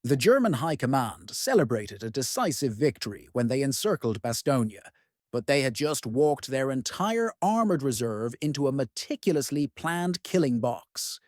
The German High Command celebrated a decisive victory when they encircled Bastogne, but they had just walked their entire armored reserve into a meticulously planned killing box.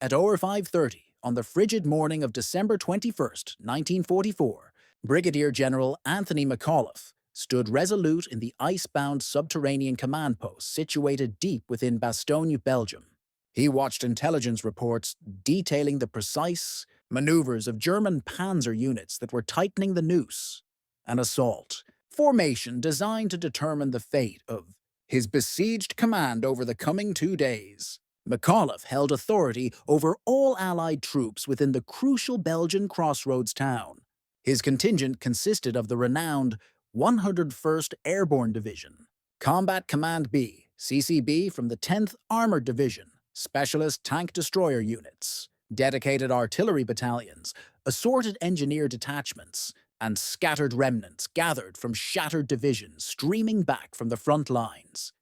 At 05:30, on the frigid morning of December 21st, 1944, Brigadier General Anthony McAuliffe stood resolute in the ice-bound subterranean command post situated deep within Bastogne, Belgium. He watched intelligence reports detailing the precise maneuvers of German Panzer units that were tightening the noose. An assault formation designed to determine the fate of his besieged command over the coming 2 days. McAuliffe held authority over all Allied troops within the crucial Belgian crossroads town. His contingent consisted of the renowned 101st Airborne Division, Combat Command B, CCB from the 10th Armored Division, Specialist Tank Destroyer Units, dedicated artillery battalions, assorted engineer detachments, and scattered remnants gathered from shattered divisions streaming back from the front lines.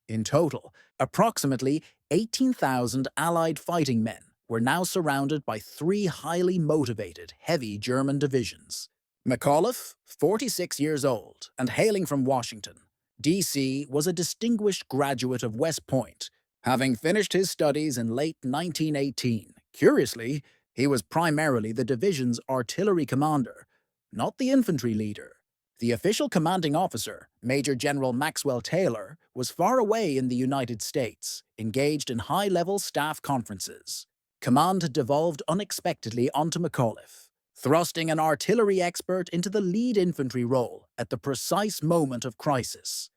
In total, approximately 18,000 Allied fighting men were now surrounded by three highly motivated, heavy German divisions. McAuliffe, 46 years old and hailing from Washington, D.C., was a distinguished graduate of West Point, having finished his studies in late 1918. Curiously, he was primarily the division's artillery commander, not the infantry leader. The official commanding officer, Major General Maxwell Taylor, was far away in the United States, engaged in high-level staff conferences. Command had devolved unexpectedly onto McAuliffe, thrusting an artillery expert into the lead infantry role at the precise moment of crisis.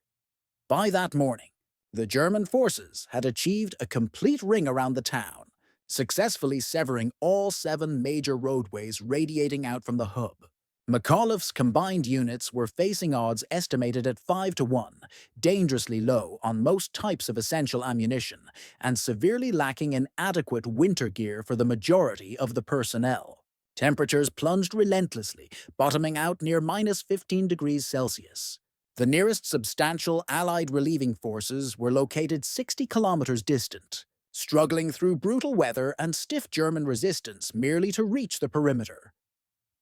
By that morning, the German forces had achieved a complete ring around the town, successfully severing all 7 major roadways radiating out from the hub. McAuliffe's combined units were facing odds estimated at 5-1, dangerously low on most types of essential ammunition, and severely lacking in adequate winter gear for the majority of the personnel. Temperatures plunged relentlessly, bottoming out near -15 degrees Celsius. The nearest substantial Allied relieving forces were located 60 kilometers distant, struggling through brutal weather and stiff German resistance merely to reach the perimeter.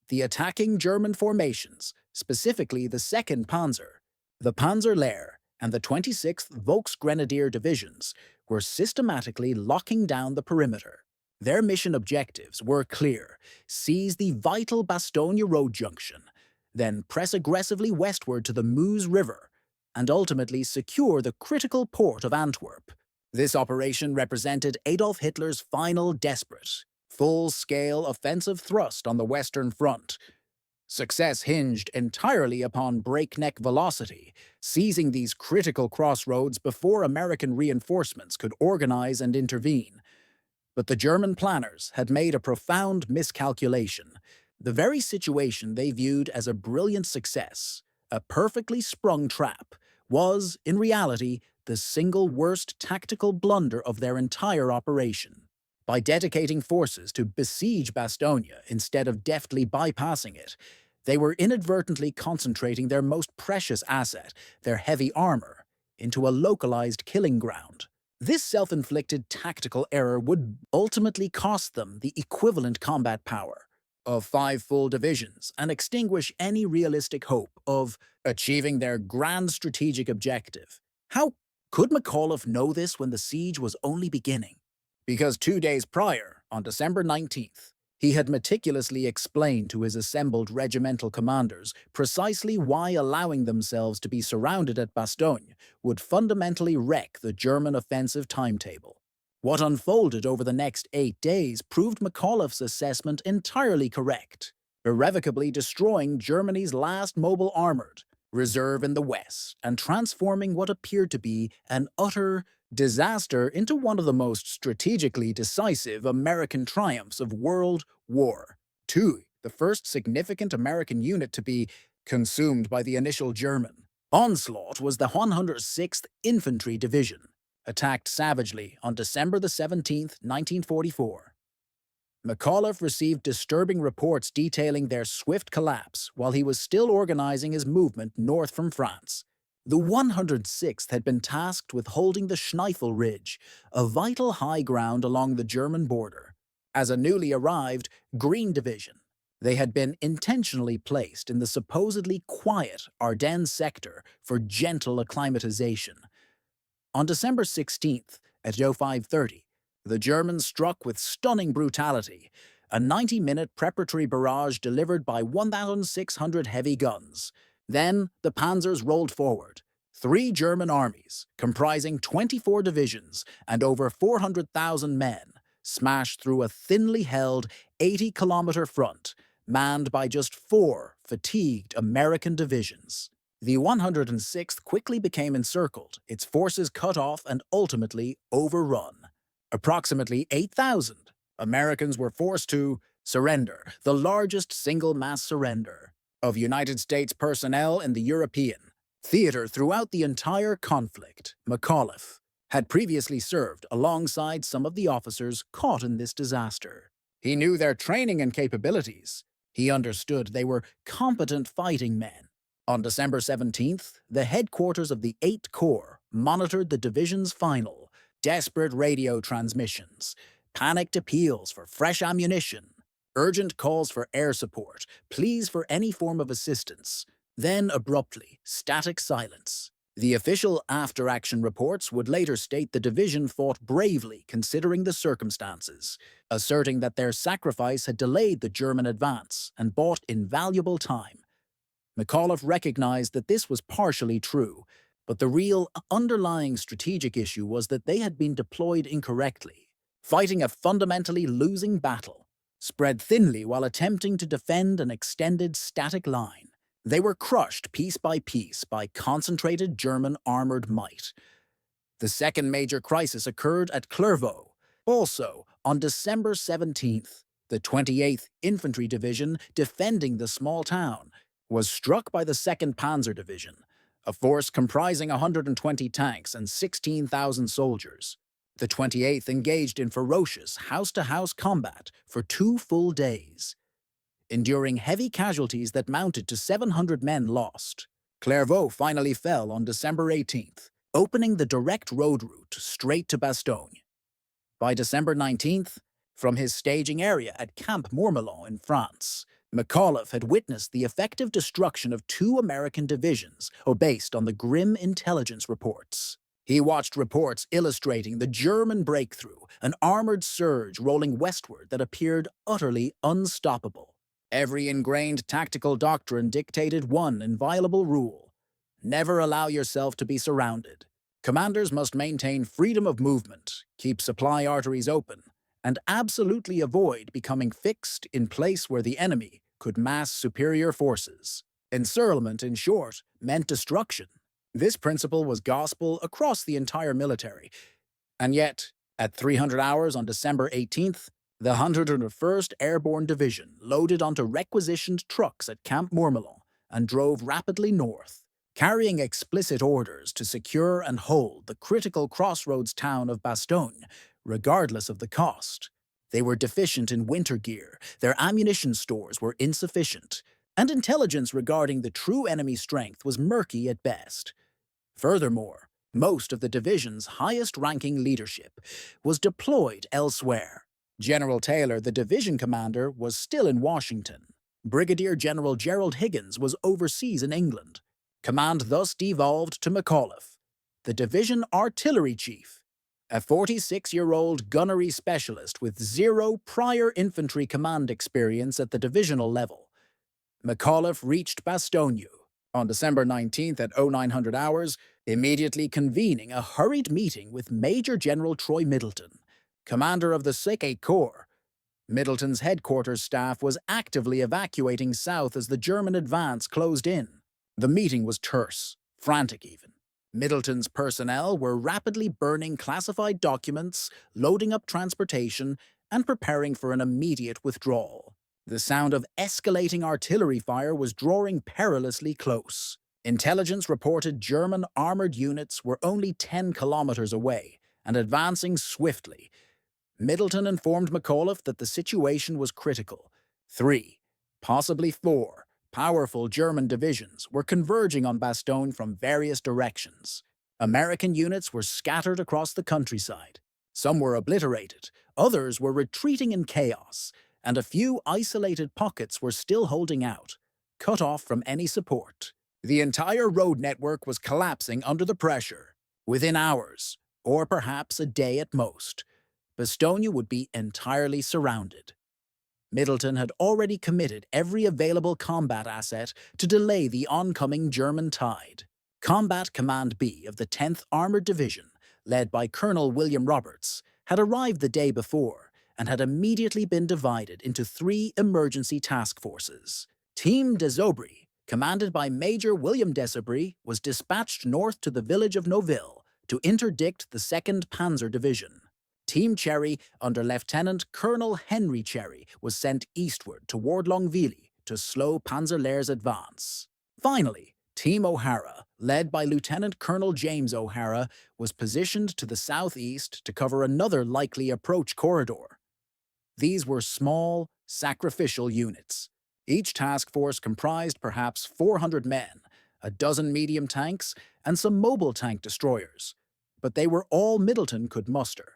The attacking German formations, specifically the 2nd Panzer, the Panzer Lehr, and the 26th Volksgrenadier Divisions, were systematically locking down the perimeter. Their mission objectives were clear: seize the vital Bastogne road junction, then press aggressively westward to the Meuse River, and ultimately secure the critical port of Antwerp. This operation represented Adolf Hitler's final desperate, full-scale offensive thrust on the Western Front. Success hinged entirely upon breakneck velocity, seizing these critical crossroads before American reinforcements could organize and intervene. But the German planners had made a profound miscalculation. The very situation they viewed as a brilliant success, a perfectly sprung trap, was, in reality, the single worst tactical blunder of their entire operation. By dedicating forces to besiege Bastogne instead of deftly bypassing it, they were inadvertently concentrating their most precious asset, their heavy armor, into a localized killing ground. This self-inflicted tactical error would ultimately cost them the equivalent combat power of 5 full divisions and extinguish any realistic hope of achieving their grand strategic objective. How could McAuliffe know this when the siege was only beginning? Because 2 days prior, on December 19th, he had meticulously explained to his assembled regimental commanders precisely why allowing themselves to be surrounded at Bastogne would fundamentally wreck the German offensive timetable. What unfolded over the next 8 days proved McAuliffe's assessment entirely correct, irrevocably destroying Germany's last mobile armored reserve in the West and transforming what appeared to be an utter disaster into one of the most strategically decisive American triumphs of World War II, the first significant American unit to be consumed by the initial German onslaught was the 106th Infantry Division, attacked savagely on December 17th, 1944. McAuliffe received disturbing reports detailing their swift collapse while he was still organizing his movement north from France. The 106th had been tasked with holding the Schneifel Ridge, a vital high ground along the German border. As a newly arrived Green Division, They had been intentionally placed in the supposedly quiet Ardennes sector for gentle acclimatization. On December 16th, at 0530, the Germans struck with stunning brutality, a 90-minute preparatory barrage delivered by 1,600 heavy guns. Then the Panzers rolled forward. Three German armies, comprising 24 divisions and over 400,000 men, smashed through a thinly held 80-kilometer front, manned by just four fatigued American divisions. The 106th quickly became encircled, its forces cut off and ultimately overrun. Approximately 8,000 Americans were forced to surrender, the largest single mass surrender of United States personnel in the European theater throughout the entire conflict. McAuliffe had previously served alongside some of the officers caught in this disaster. He knew their training and capabilities. He understood they were competent fighting men. On December 17th, the headquarters of the 8th Corps monitored the division's final, desperate radio transmissions, panicked appeals for fresh ammunition, urgent calls for air support, pleas for any form of assistance. Then, abruptly, static silence. The official after-action reports would later state the division fought bravely considering the circumstances, asserting that their sacrifice had delayed the German advance and bought invaluable time. McAuliffe recognized that this was partially true, but the real underlying strategic issue was that they had been deployed incorrectly, fighting a fundamentally losing battle, spread thinly while attempting to defend an extended static line. They were crushed piece by concentrated German armored might. The second major crisis occurred at Clairvaux. Also, on December 17th, the 28th Infantry Division, defending the small town, was struck by the 2nd Panzer Division, a force comprising 120 tanks and 16,000 soldiers. The 28th engaged in ferocious house-to-house combat for 2 full days, enduring heavy casualties that mounted to 700 men lost. Clairvaux finally fell on December 18th, opening the direct road route straight to Bastogne. By December 19th, from his staging area at Camp Mourmelon in France, McAuliffe had witnessed the effective destruction of 2 American divisions, based on the grim intelligence reports. He watched reports illustrating the German breakthrough, an armored surge rolling westward that appeared utterly unstoppable. Every ingrained tactical doctrine dictated one inviolable rule: never allow yourself to be surrounded. Commanders must maintain freedom of movement, keep supply arteries open, and absolutely avoid becoming fixed in place where the enemy could mass superior forces. Encirclement, in short, meant destruction. This principle was gospel across the entire military. And yet, at 300 hours on December 18th, the 101st Airborne Division loaded onto requisitioned trucks at Camp Mourmelon and drove rapidly north, carrying explicit orders to secure and hold the critical crossroads town of Bastogne, regardless of the cost. They were deficient in winter gear, their ammunition stores were insufficient, and intelligence regarding the true enemy strength was murky at best. Furthermore, most of the division's highest-ranking leadership was deployed elsewhere. General Taylor, the division commander, was still in Washington. Brigadier General Gerald Higgins was overseas in England. Command thus devolved to McAuliffe, the division artillery chief, a 46-year-old gunnery specialist with 0 prior infantry command experience at the divisional level. McAuliffe reached Bastogne on December 19th at 0900 hours, immediately convening a hurried meeting with Major General Troy Middleton, commander of the 2nd Corps. Middleton's headquarters staff was actively evacuating south as the German advance closed in. The meeting was terse, frantic even. Middleton's personnel were rapidly burning classified documents, loading up transportation, and preparing for an immediate withdrawal. The sound of escalating artillery fire was drawing perilously close. Intelligence reported German armored units were only 10 kilometers away and advancing swiftly. Middleton informed McAuliffe that the situation was critical. 3, possibly 4, powerful German divisions were converging on Bastogne from various directions. American units were scattered across the countryside. Some were obliterated, others were retreating in chaos, and a few isolated pockets were still holding out, cut off from any support. The entire road network was collapsing under the pressure. Within hours, or perhaps a day at most, Bastogne would be entirely surrounded. Middleton had already committed every available combat asset to delay the oncoming German tide. Combat Command B of the 10th Armored Division, led by Colonel William Roberts, had arrived the day before and had immediately been divided into 3 emergency task forces. Team des Aubry, commanded by Major William des Aubry, was dispatched north to the village of Noville to interdict the 2nd Panzer Division. Team Cherry, under Lieutenant Colonel Henry Cherry, was sent eastward toward Longueville to slow Panzerlehr's advance. Finally, Team O'Hara, led by Lieutenant Colonel James O'Hara, was positioned to the southeast to cover another likely approach corridor. These were small, sacrificial units. Each task force comprised perhaps 400 men, a dozen medium tanks, and some mobile tank destroyers. But they were all Middleton could muster.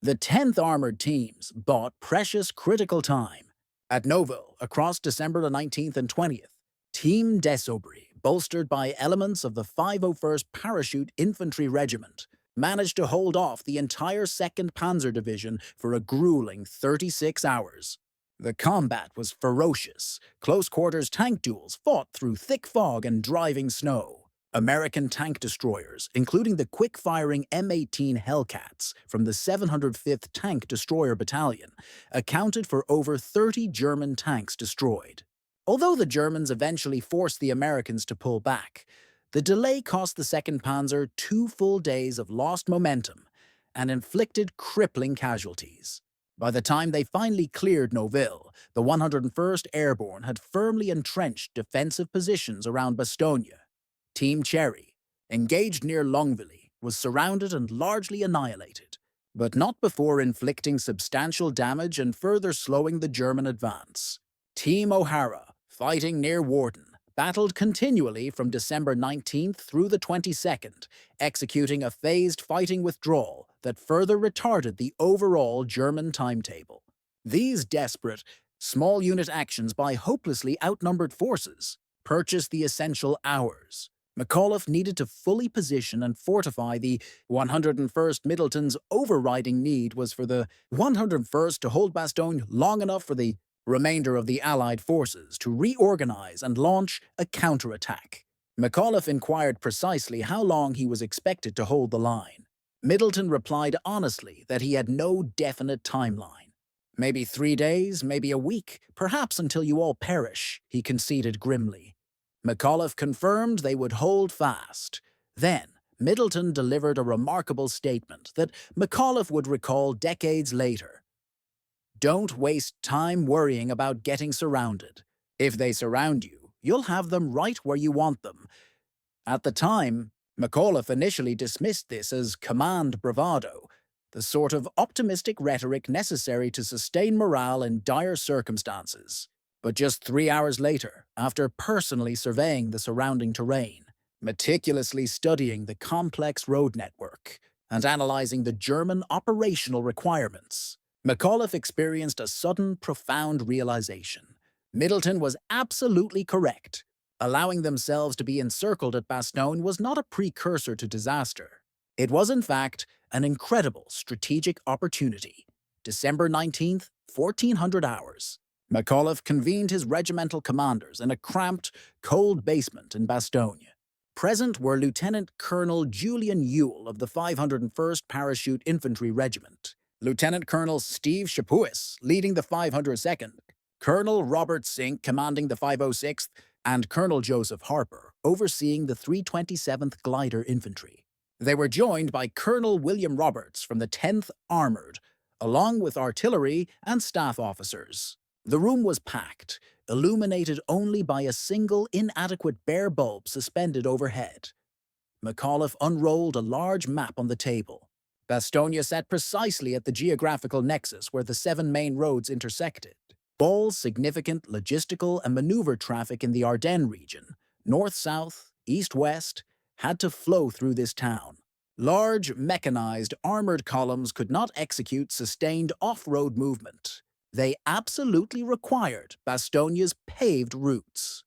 The 10th Armored Teams bought precious critical time. At Noville, across December the 19th and 20th, Team des Aubry, bolstered by elements of the 501st Parachute Infantry Regiment, managed to hold off the entire 2nd Panzer Division for a grueling 36 hours. The combat was ferocious. Close-quarters tank duels fought through thick fog and driving snow. American tank destroyers, including the quick-firing M18 Hellcats from the 705th Tank Destroyer Battalion, accounted for over 30 German tanks destroyed. Although the Germans eventually forced the Americans to pull back, the delay cost the 2nd Panzer 2 full days of lost momentum and inflicted crippling casualties. By the time they finally cleared Noville, the 101st Airborne had firmly entrenched defensive positions around Bastogne. Team Cherry, engaged near Longueville, was surrounded and largely annihilated, but not before inflicting substantial damage and further slowing the German advance. Team O'Hara, fighting near Warden, battled continually from December 19th through the 22nd, executing a phased fighting withdrawal that further retarded the overall German timetable. These desperate, small-unit actions by hopelessly outnumbered forces purchased the essential hours. McAuliffe needed to fully position and fortify the 101st. Middleton's overriding need was for the 101st to hold Bastogne long enough for the remainder of the Allied forces to reorganize and launch a counterattack. McAuliffe inquired precisely how long he was expected to hold the line. Middleton replied honestly that he had no definite timeline. Maybe 3 days, maybe a week, perhaps until you all perish, he conceded grimly. McAuliffe confirmed they would hold fast. Then, Middleton delivered a remarkable statement that McAuliffe would recall decades later. Don't waste time worrying about getting surrounded. If they surround you, you'll have them right where you want them. At the time, McAuliffe initially dismissed this as command bravado, the sort of optimistic rhetoric necessary to sustain morale in dire circumstances. But just 3 hours later, after personally surveying the surrounding terrain, meticulously studying the complex road network, and analyzing the German operational requirements, McAuliffe experienced a sudden, profound realization. Middleton was absolutely correct. Allowing themselves to be encircled at Bastogne was not a precursor to disaster. It was, in fact, an incredible strategic opportunity. December 19th, 1400 hours. McAuliffe convened his regimental commanders in a cramped, cold basement in Bastogne. Present were Lieutenant Colonel Julian Ewell of the 501st Parachute Infantry Regiment, Lieutenant Colonel Steve Chapuis leading the 502nd, Colonel Robert Sink commanding the 506th, and Colonel Joseph Harper overseeing the 327th Glider Infantry. They were joined by Colonel William Roberts from the 10th Armored, along with artillery and staff officers. The room was packed, illuminated only by a single inadequate bare bulb suspended overhead. McAuliffe unrolled a large map on the table. Bastogne sat precisely at the geographical nexus where the 7 main roads intersected. All significant logistical and maneuver traffic in the Ardennes region, north-south, east-west, had to flow through this town. Large, mechanized, armored columns could not execute sustained off-road movement. They absolutely required Bastogne's paved routes.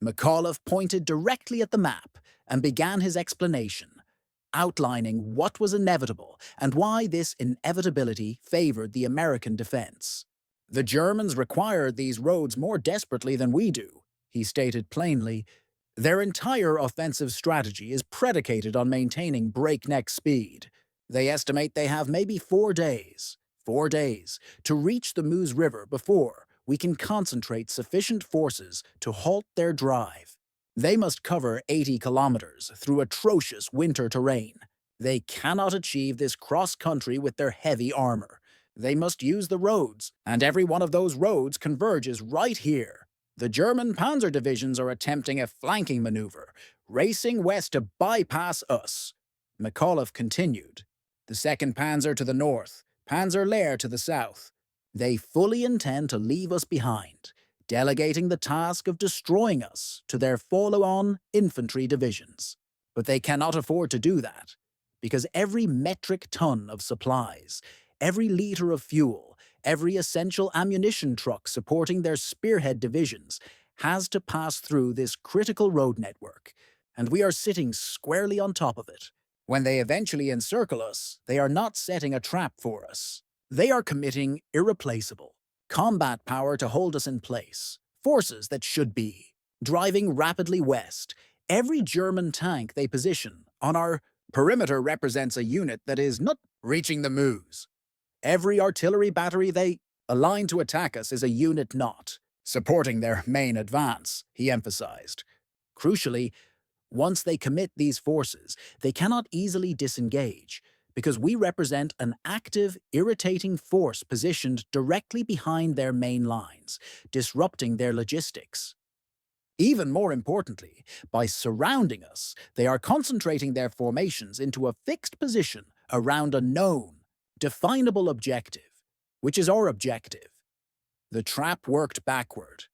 McAuliffe pointed directly at the map and began his explanation, outlining what was inevitable and why this inevitability favored the American defense. The Germans required these roads more desperately than we do, he stated plainly. Their entire offensive strategy is predicated on maintaining breakneck speed. They estimate they have maybe 4 days, to reach the Meuse River before we can concentrate sufficient forces to halt their drive. They must cover 80 kilometers through atrocious winter terrain. They cannot achieve this cross-country with their heavy armor. They must use the roads, and every one of those roads converges right here. The German Panzer divisions are attempting a flanking maneuver, racing west to bypass us. McAuliffe continued. The 2nd Panzer to the north, Panzer Lehr to the south. They fully intend to leave us behind, delegating the task of destroying us to their follow-on infantry divisions. But they cannot afford to do that, because every metric ton of supplies, every liter of fuel, every essential ammunition truck supporting their spearhead divisions has to pass through this critical road network, and we are sitting squarely on top of it. When they eventually encircle us, they are not setting a trap for us. They are committing irreplaceable combat power to hold us in place, forces that should be driving rapidly west. Every German tank they position on our perimeter represents a unit that is not reaching the Meuse. Every artillery battery they align to attack us is a unit not supporting their main advance, he emphasized. Crucially, once they commit these forces, they cannot easily disengage, because we represent an active, irritating force positioned directly behind their main lines, disrupting their logistics. Even more importantly, by surrounding us, they are concentrating their formations into a fixed position around a known, definable objective, which is our objective. The trap worked backward.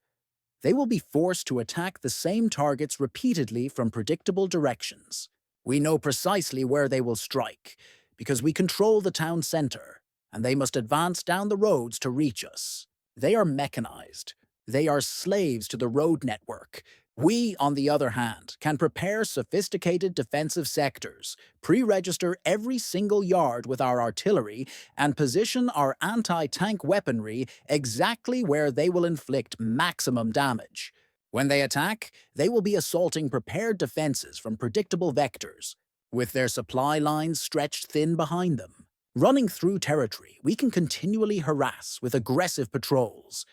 They will be forced to attack the same targets repeatedly from predictable directions. We know precisely where they will strike, because we control the town center, and they must advance down the roads to reach us. They are mechanized. They are slaves to the road network. We, on the other hand, can prepare sophisticated defensive sectors, pre-register every single yard with our artillery, and position our anti-tank weaponry exactly where they will inflict maximum damage. When they attack, they will be assaulting prepared defenses from predictable vectors, with their supply lines stretched thin behind them. Running through territory, we can continually harass with aggressive patrols.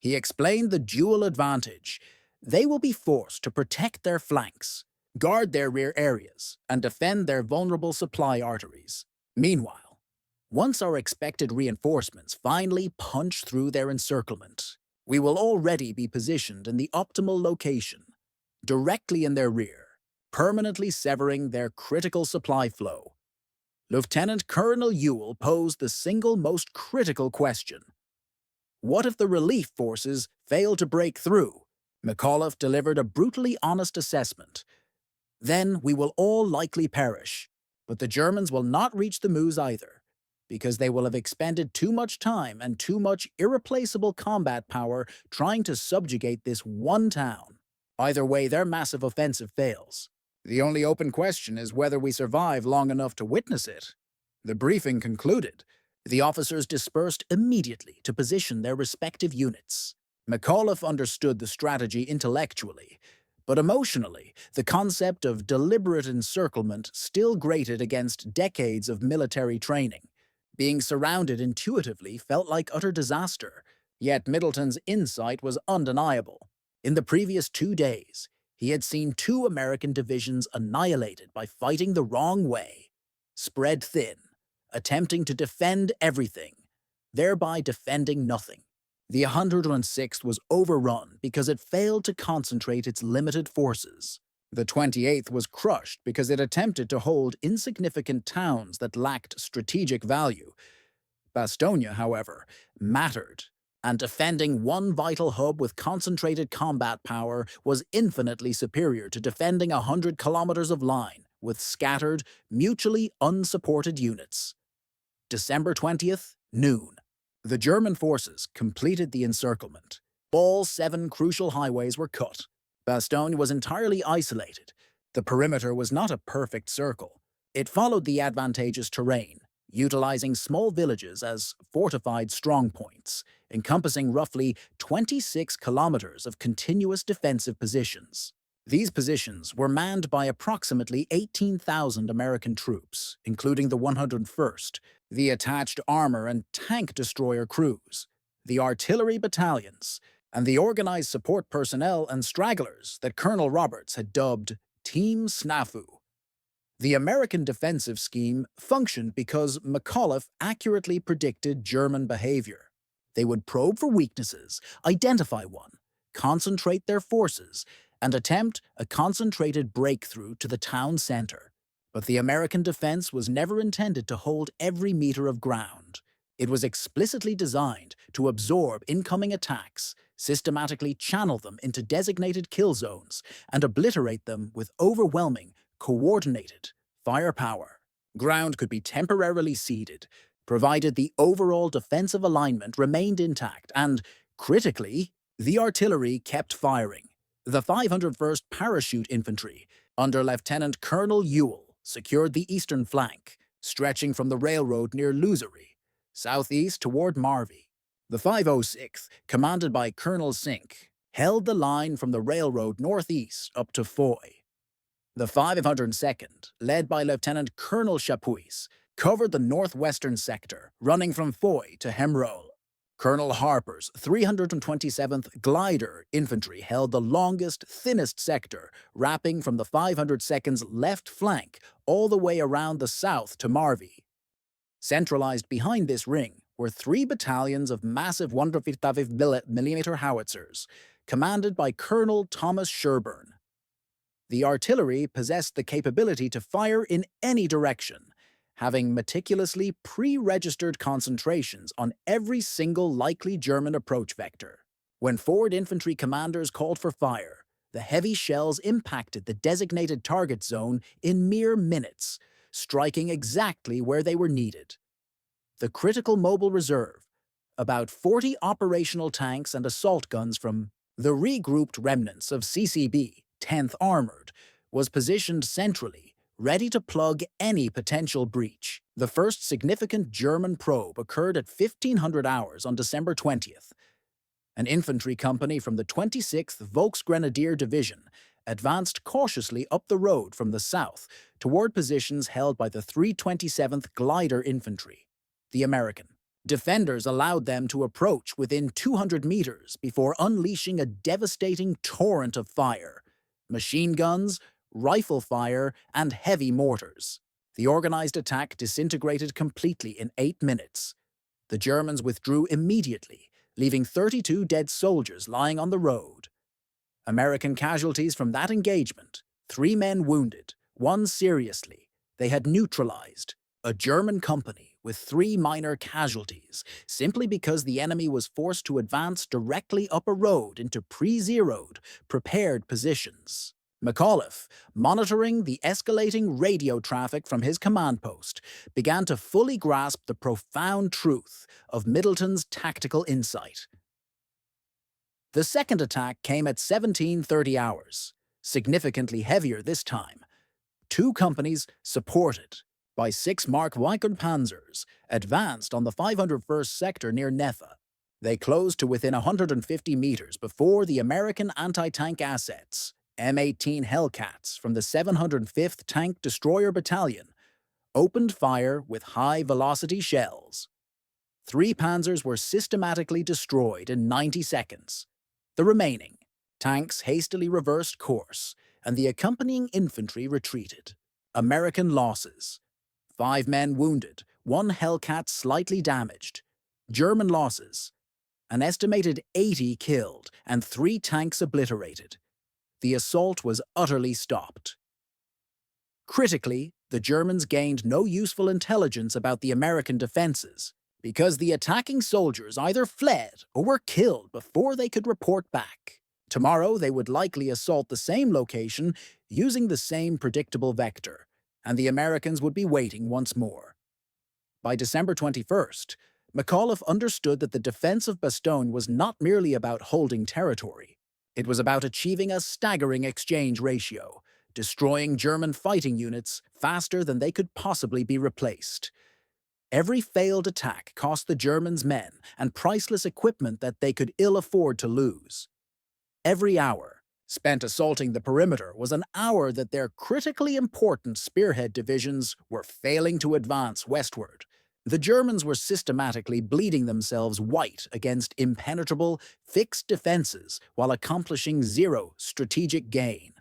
He explained the dual advantage. They will be forced to protect their flanks, guard their rear areas, and defend their vulnerable supply arteries. Meanwhile, once our expected reinforcements finally punch through their encirclement, we will already be positioned in the optimal location, directly in their rear, permanently severing their critical supply flow. Lieutenant Colonel Ewell posed the single most critical question. What if the relief forces fail to break through? McAuliffe delivered a brutally honest assessment. Then we will all likely perish, but the Germans will not reach the Meuse either, because they will have expended too much time and too much irreplaceable combat power trying to subjugate this one town. Either way, their massive offensive fails. The only open question is whether we survive long enough to witness it. The briefing concluded. The officers dispersed immediately to position their respective units. McAuliffe understood the strategy intellectually, but emotionally, the concept of deliberate encirclement still grated against decades of military training. Being surrounded intuitively felt like utter disaster, yet Middleton's insight was undeniable. In the previous 2 days, he had seen 2 American divisions annihilated by fighting the wrong way, spread thin, attempting to defend everything, thereby defending nothing. The 106th was overrun because it failed to concentrate its limited forces. The 28th was crushed because it attempted to hold insignificant towns that lacked strategic value. Bastogne, however, mattered, and defending one vital hub with concentrated combat power was infinitely superior to defending 100 kilometers of line with scattered, mutually unsupported units. December 20th, noon. The German forces completed the encirclement. All 7 crucial highways were cut. Bastogne was entirely isolated. The perimeter was not a perfect circle. It followed the advantageous terrain, utilizing small villages as fortified strongpoints, encompassing roughly 26 kilometers of continuous defensive positions. These positions were manned by approximately 18,000 American troops, including the 101st, the attached armor and tank destroyer crews, the artillery battalions, and the organized support personnel and stragglers that Colonel Roberts had dubbed Team Snafu. The American defensive scheme functioned because McAuliffe accurately predicted German behavior. They would probe for weaknesses, identify one, concentrate their forces, and attempt a concentrated breakthrough to the town center. But the American defense was never intended to hold every meter of ground. It was explicitly designed to absorb incoming attacks, systematically channel them into designated kill zones, and obliterate them with overwhelming, coordinated firepower. Ground could be temporarily ceded, provided the overall defensive alignment remained intact and, critically, the artillery kept firing. The 501st Parachute Infantry, under Lieutenant Colonel Ewell, secured the eastern flank, stretching from the railroad near Luzery, southeast toward Marvy. The 506th, commanded by Colonel Sink, held the line from the railroad northeast up to Foy. The 502nd, led by Lieutenant Colonel Chapuis, covered the northwestern sector, running from Foy to Hemrol. Colonel Harper's 327th Glider Infantry held the longest, thinnest sector, wrapping from the 502nd's left flank all the way around the south to Marvy. Centralized behind this ring were 3 battalions of massive 155mm howitzers, commanded by Colonel Thomas Sherburne. The artillery possessed the capability to fire in any direction, having meticulously pre-registered concentrations on every single likely German approach vector. When forward infantry commanders called for fire, the heavy shells impacted the designated target zone in mere minutes, striking exactly where they were needed. The critical mobile reserve, about 40 operational tanks and assault guns from the regrouped remnants of CCB, 10th Armored, was positioned centrally, ready to plug any potential breach. The first significant German probe occurred at 1500 hours on December 20th. An infantry company from the 26th Volksgrenadier Division advanced cautiously up the road from the south toward positions held by the 327th Glider Infantry, the American. Defenders allowed them to approach within 200 meters before unleashing a devastating torrent of fire. Machine guns, rifle fire, and heavy mortars. The organized attack disintegrated completely in 8 minutes. The Germans withdrew immediately, leaving 32 dead soldiers lying on the road. American casualties from that engagement: 3 men wounded, 1 seriously. They had neutralized a German company with 3 minor casualties, simply because the enemy was forced to advance directly up a road into pre-zeroed, prepared positions. McAuliffe, monitoring the escalating radio traffic from his command post, began to fully grasp the profound truth of Middleton's tactical insight. The second attack came at 1730 hours, significantly heavier this time. 2 companies, supported by 6 Mark Vickern Panzers, advanced on the 501st sector near Neffa. They closed to within 150 meters before the American anti-tank assets, M18 Hellcats from the 705th Tank Destroyer Battalion, opened fire with high-velocity shells. 3 Panzers were systematically destroyed in 90 seconds. The remaining tanks hastily reversed course, and the accompanying infantry retreated. American losses: 5 men wounded, 1 Hellcat slightly damaged. German losses: an estimated 80 killed and 3 tanks obliterated. The assault was utterly stopped. Critically, the Germans gained no useful intelligence about the American defenses, because the attacking soldiers either fled or were killed before they could report back. Tomorrow they would likely assault the same location using the same predictable vector, and the Americans would be waiting once more. By December 21st, McAuliffe understood that the defense of Bastogne was not merely about holding territory. It was about achieving a staggering exchange ratio, destroying German fighting units faster than they could possibly be replaced. Every failed attack cost the Germans men and priceless equipment that they could ill afford to lose. Every hour spent assaulting the perimeter was an hour that their critically important spearhead divisions were failing to advance westward. The Germans were systematically bleeding themselves white against impenetrable, fixed defenses while accomplishing zero strategic gain.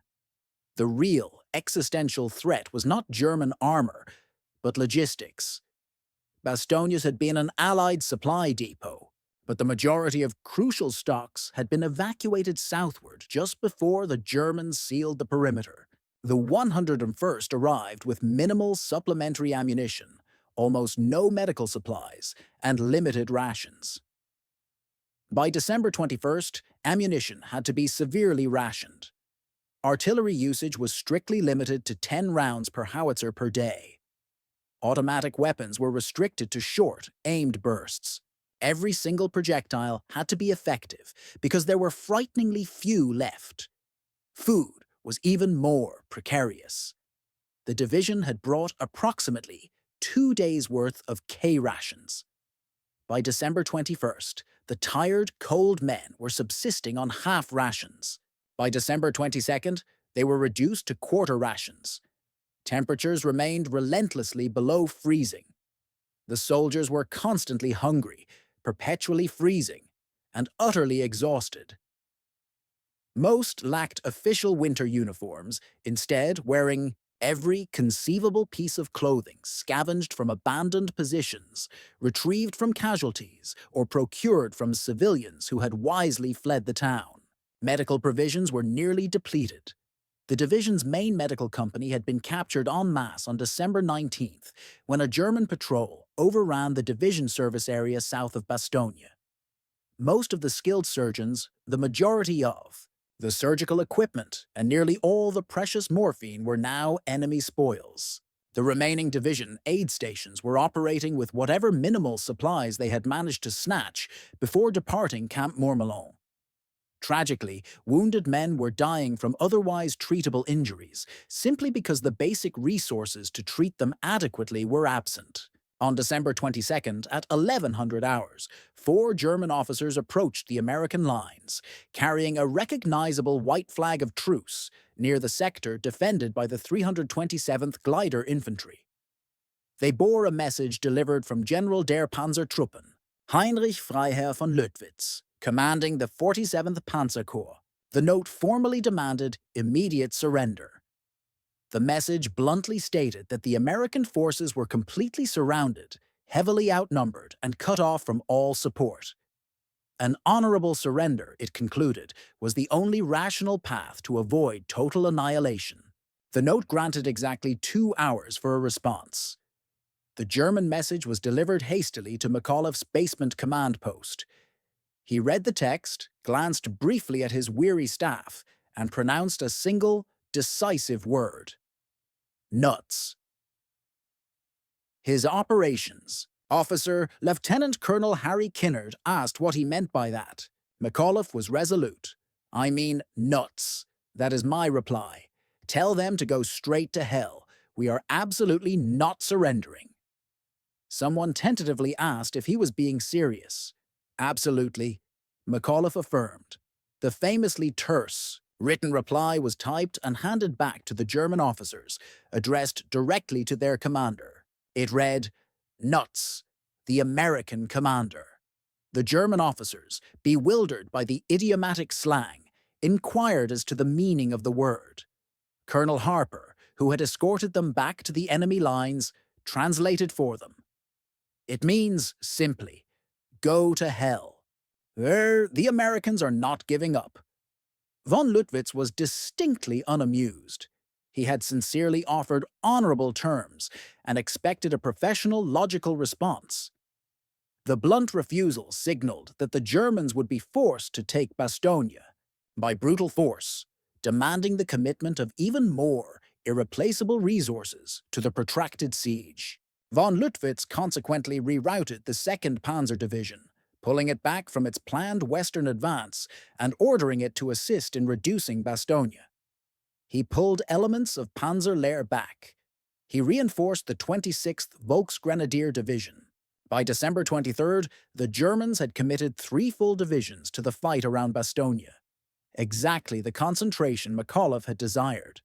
The real, existential threat was not German armor, but logistics. Bastogne's had been an Allied supply depot, but the majority of crucial stocks had been evacuated southward just before the Germans sealed the perimeter. The 101st arrived with minimal supplementary ammunition, almost no medical supplies, and limited rations. By December 21st, ammunition had to be severely rationed. Artillery usage was strictly limited to 10 rounds per howitzer per day. Automatic weapons were restricted to short, aimed bursts. Every single projectile had to be effective because there were frighteningly few left. Food was even more precarious. The division had brought approximately 2 days' worth of K rations. By December 21st, the tired, cold men were subsisting on half rations. By December 22nd, they were reduced to quarter rations. Temperatures remained relentlessly below freezing. The soldiers were constantly hungry, perpetually freezing, and utterly exhausted. Most lacked official winter uniforms, instead wearing every conceivable piece of clothing scavenged from abandoned positions, retrieved from casualties, or procured from civilians who had wisely fled the town. Medical provisions were nearly depleted. The division's main medical company had been captured en masse on December 19th when a German patrol overran the division service area south of Bastogne. Most of the skilled surgeons, the majority of the surgical equipment, and nearly all the precious morphine were now enemy spoils. The remaining division aid stations were operating with whatever minimal supplies they had managed to snatch before departing Camp Mourmelon. Tragically, wounded men were dying from otherwise treatable injuries simply because the basic resources to treat them adequately were absent. On December 22nd, at 1100 hours, 4 German officers approached the American lines, carrying a recognizable white flag of truce near the sector defended by the 327th Glider Infantry. They bore a message delivered from General der Panzertruppen, Heinrich Freiherr von Löttwitz, commanding the 47th Panzer Corps. The note formally demanded immediate surrender. The message bluntly stated that the American forces were completely surrounded, heavily outnumbered, and cut off from all support. An honorable surrender, it concluded, was the only rational path to avoid total annihilation. The note granted exactly 2 hours for a response. The German message was delivered hastily to McAuliffe's basement command post. He read the text, glanced briefly at his weary staff, and pronounced a single, decisive word: nuts. His operations officer, Lieutenant Colonel Harry Kinnard, asked what he meant by that. McAuliffe was resolute. I mean nuts. That is my reply. Tell them to go straight to hell. We are absolutely not surrendering. Someone tentatively asked if he was being serious. Absolutely, McAuliffe affirmed. The famously terse, written reply was typed and handed back to the German officers, addressed directly to their commander. It read, Nuts, the American commander. The German officers, bewildered by the idiomatic slang, inquired as to the meaning of the word. Colonel Harper, who had escorted them back to the enemy lines, translated for them. It means, simply, go to hell. The Americans are not giving up. Von Löttwitz was distinctly unamused. He had sincerely offered honorable terms and expected a professional, logical response. The blunt refusal signaled that the Germans would be forced to take Bastogne by brutal force, demanding the commitment of even more irreplaceable resources to the protracted siege. Von Lüttwitz consequently rerouted the 2nd Panzer Division, pulling it back from its planned western advance and ordering it to assist in reducing Bastogne. He pulled elements of Panzer Lehr back. He reinforced the 26th Volksgrenadier Division. By December 23rd, the Germans had committed 3 full divisions to the fight around Bastogne, exactly the concentration McAuliffe had desired.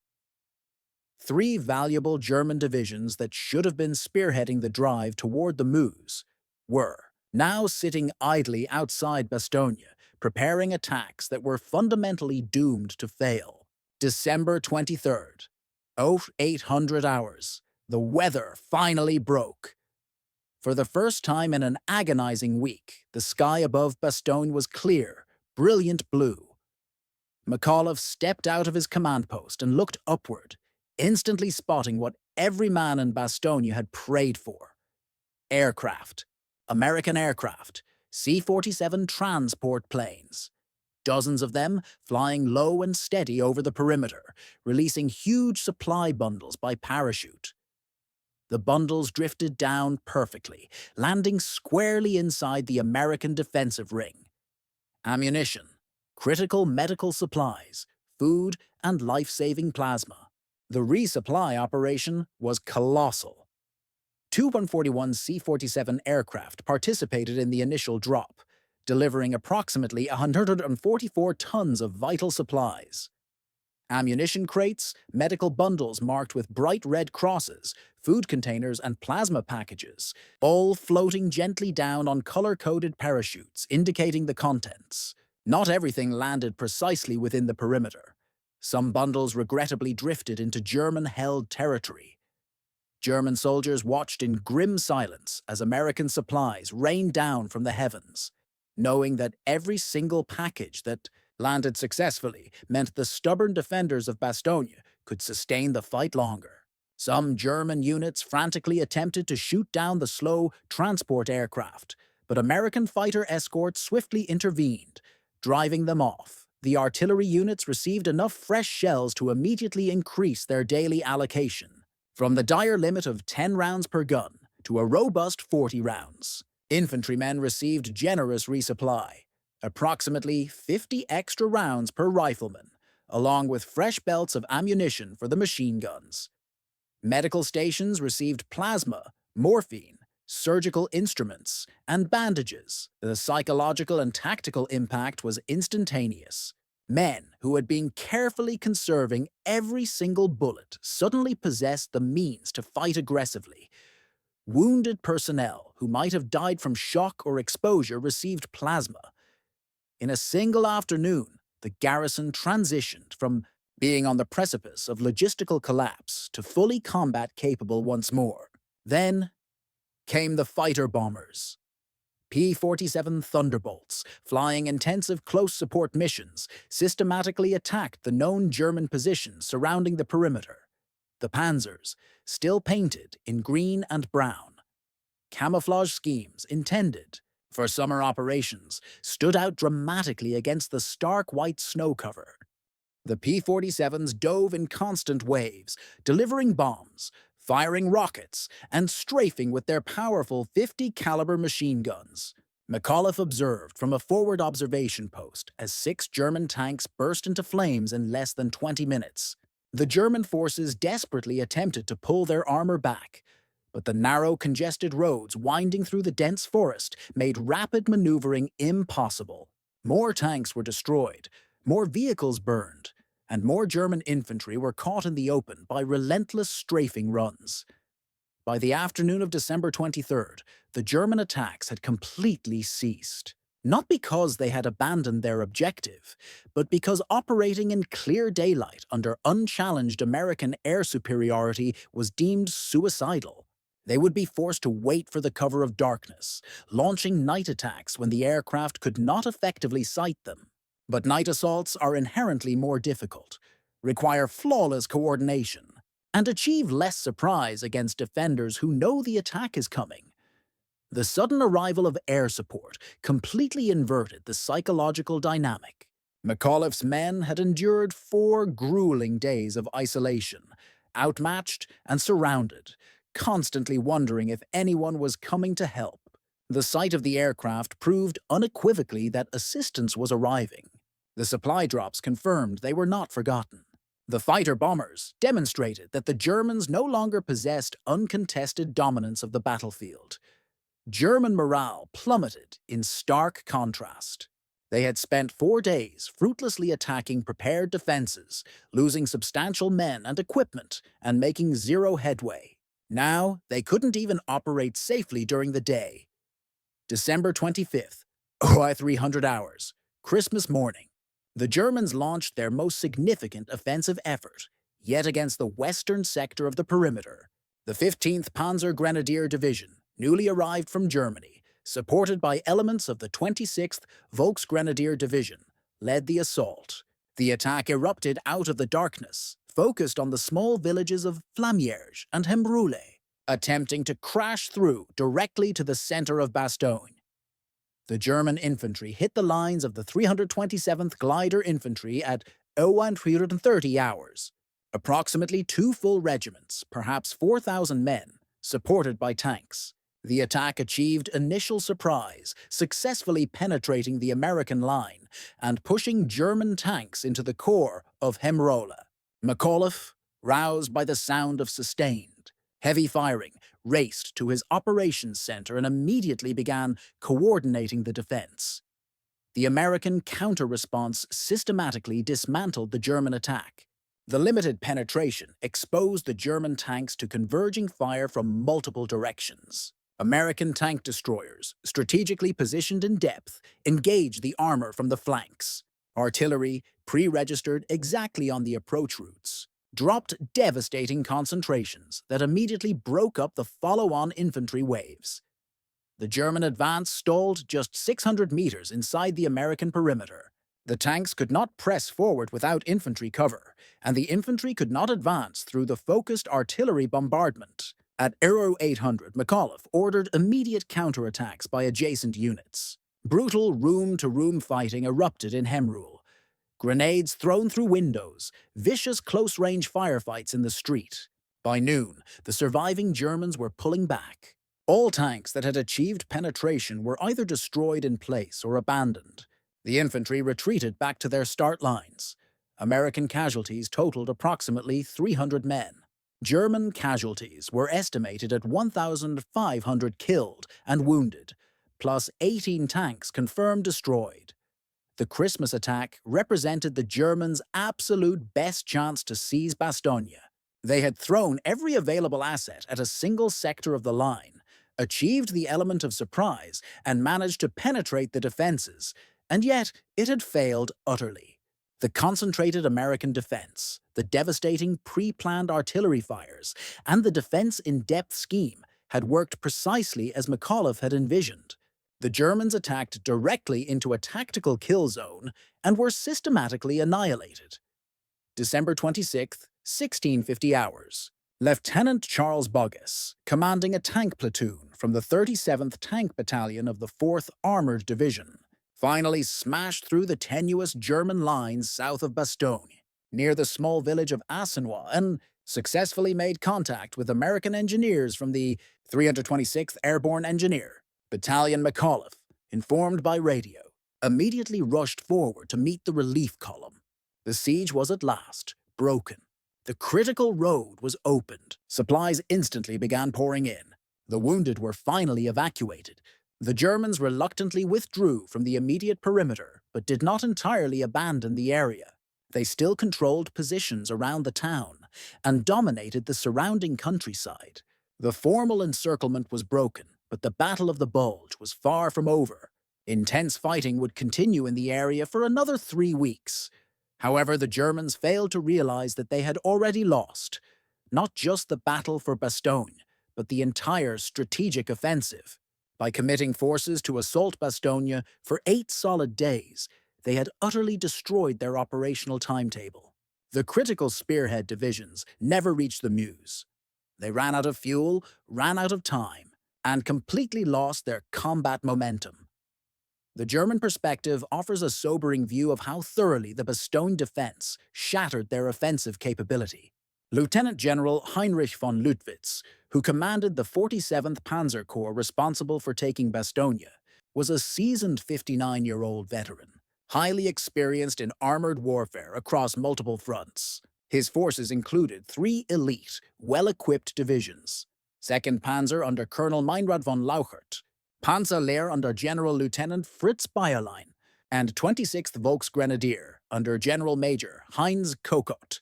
3 valuable German divisions that should have been spearheading the drive toward the Meuse were now sitting idly outside Bastogne, preparing attacks that were fundamentally doomed to fail. December 23rd. 0800 hours. The weather finally broke. For the first time in an agonizing week, the sky above Bastogne was clear, brilliant blue. McAuliffe stepped out of his command post and looked upward, instantly spotting what every man in Bastogne had prayed for. Aircraft. American aircraft. C-47 transport planes. Dozens of them flying low and steady over the perimeter, releasing huge supply bundles by parachute. The bundles drifted down perfectly, landing squarely inside the American defensive ring. Ammunition, critical medical supplies, food, and life-saving plasma. The resupply operation was colossal. 2 141 C-47 aircraft participated in the initial drop, delivering approximately 144 tons of vital supplies. Ammunition crates, medical bundles marked with bright red crosses, food containers, and plasma packages, all floating gently down on color-coded parachutes, indicating the contents. Not everything landed precisely within the perimeter. Some bundles regrettably drifted into German-held territory. German soldiers watched in grim silence as American supplies rained down from the heavens, knowing that every single package that landed successfully meant the stubborn defenders of Bastogne could sustain the fight longer. Some German units frantically attempted to shoot down the slow transport aircraft, but American fighter escorts swiftly intervened, driving them off. The artillery units received enough fresh shells to immediately increase their daily allocation, from the dire limit of 10 rounds per gun to a robust 40 rounds. Infantrymen received generous resupply, approximately 50 extra rounds per rifleman, along with fresh belts of ammunition for the machine guns. Medical stations received plasma, morphine, surgical instruments, and bandages. The psychological and tactical impact was instantaneous. Men who had been carefully conserving every single bullet suddenly possessed the means to fight aggressively. Wounded personnel who might have died from shock or exposure received plasma. In a single afternoon, the garrison transitioned from being on the precipice of logistical collapse to fully combat-capable once more. Then came the fighter bombers. P-47 Thunderbolts, flying intensive close support missions, systematically attacked the known German positions surrounding the perimeter. The Panzers, still painted in green and brown. Camouflage schemes intended for summer operations stood out dramatically against the stark white snow cover. The P-47s dove in constant waves, delivering bombs, firing rockets, and strafing with their powerful 50-caliber machine guns. McAuliffe observed from a forward observation post as 6 German tanks burst into flames in less than 20 minutes. The German forces desperately attempted to pull their armor back, but the narrow, congested roads winding through the dense forest made rapid maneuvering impossible. More tanks were destroyed, more vehicles burned, and more German infantry were caught in the open by relentless strafing runs. By the afternoon of December 23rd, the German attacks had completely ceased. Not because they had abandoned their objective, but because operating in clear daylight under unchallenged American air superiority was deemed suicidal. They would be forced to wait for the cover of darkness, launching night attacks when the aircraft could not effectively sight them. But night assaults are inherently more difficult, require flawless coordination, and achieve less surprise against defenders who know the attack is coming. The sudden arrival of air support completely inverted the psychological dynamic. McAuliffe's men had endured 4 grueling days of isolation, outmatched and surrounded, constantly wondering if anyone was coming to help. The sight of the aircraft proved unequivocally that assistance was arriving. The supply drops confirmed they were not forgotten. The fighter-bombers demonstrated that the Germans no longer possessed uncontested dominance of the battlefield. German morale plummeted in stark contrast. They had spent 4 days fruitlessly attacking prepared defenses, losing substantial men and equipment, and making zero headway. Now, they couldn't even operate safely during the day. December 25th, OI 300 hours, Christmas morning. The Germans launched their most significant offensive effort, yet against the western sector of the perimeter. The 15th Panzer Grenadier Division, newly arrived from Germany, supported by elements of the 26th Volksgrenadier Division, led the assault. The attack erupted out of the darkness, focused on the small villages of Flamierge and Hembrule, attempting to crash through directly to the center of Bastogne. The German infantry hit the lines of the 327th Glider Infantry at 0130 hours. Approximately 2 full regiments, perhaps 4,000 men, supported by tanks. The attack achieved initial surprise, successfully penetrating the American line and pushing German tanks into the core of Hemrola. McAuliffe, roused by the sound of sustained, heavy firing, raced to his operations center and immediately began coordinating the defense. The American counter-response systematically dismantled the German attack. The limited penetration exposed the German tanks to converging fire from multiple directions. American tank destroyers, strategically positioned in depth, engaged the armor from the flanks. Artillery, pre-registered exactly on the approach routes, dropped devastating concentrations that immediately broke up the follow-on infantry waves. The German advance stalled just 600 meters inside the American perimeter. The tanks could not press forward without infantry cover, and the infantry could not advance through the focused artillery bombardment. At 0800, McAuliffe ordered immediate counterattacks by adjacent units. Brutal room-to-room fighting erupted in Hemrule. Grenades thrown through windows, vicious close-range firefights in the street. By noon, the surviving Germans were pulling back. All tanks that had achieved penetration were either destroyed in place or abandoned. The infantry retreated back to their start lines. American casualties totaled approximately 300 men. German casualties were estimated at 1,500 killed and wounded, plus 18 tanks confirmed destroyed. The Christmas attack represented the Germans' absolute best chance to seize Bastogne. They had thrown every available asset at a single sector of the line, achieved the element of surprise, and managed to penetrate the defenses, and yet it had failed utterly. The concentrated American defense, the devastating pre-planned artillery fires, and the defense-in-depth scheme had worked precisely as McAuliffe had envisioned. The Germans attacked directly into a tactical kill zone and were systematically annihilated. December 26th, 1650 hours. Lieutenant Charles Bulge, commanding a tank platoon from the 37th Tank Battalion of the 4th Armored Division, finally smashed through the tenuous German lines south of Bastogne, near the small village of Assenwa, and successfully made contact with American engineers from the 326th Airborne Engineer. Battalion McAuliffe, informed by radio, immediately rushed forward to meet the relief column. The siege was at last broken. The critical road was opened. Supplies instantly began pouring in. The wounded were finally evacuated. The Germans reluctantly withdrew from the immediate perimeter, but did not entirely abandon the area. They still controlled positions around the town and dominated the surrounding countryside. The formal encirclement was broken, but the Battle of the Bulge was far from over. Intense fighting would continue in the area for another 3 weeks. However, the Germans failed to realize that they had already lost, not just the battle for Bastogne, but the entire strategic offensive. By committing forces to assault Bastogne for 8 solid days, they had utterly destroyed their operational timetable. The critical spearhead divisions never reached the Meuse. They ran out of fuel, ran out of time, and completely lost their combat momentum. The German perspective offers a sobering view of how thoroughly the Bastogne defense shattered their offensive capability. Lieutenant General Heinrich von Luttwitz, who commanded the 47th Panzer Corps responsible for taking Bastogne, was a seasoned 59-year-old veteran, highly experienced in armored warfare across multiple fronts. His forces included three elite, well-equipped divisions: 2nd Panzer under Colonel Meinrad von Lauchert, Panzer Lehr under General Lieutenant Fritz Bayerlein, and 26th Volksgrenadier under General Major Heinz Kokott.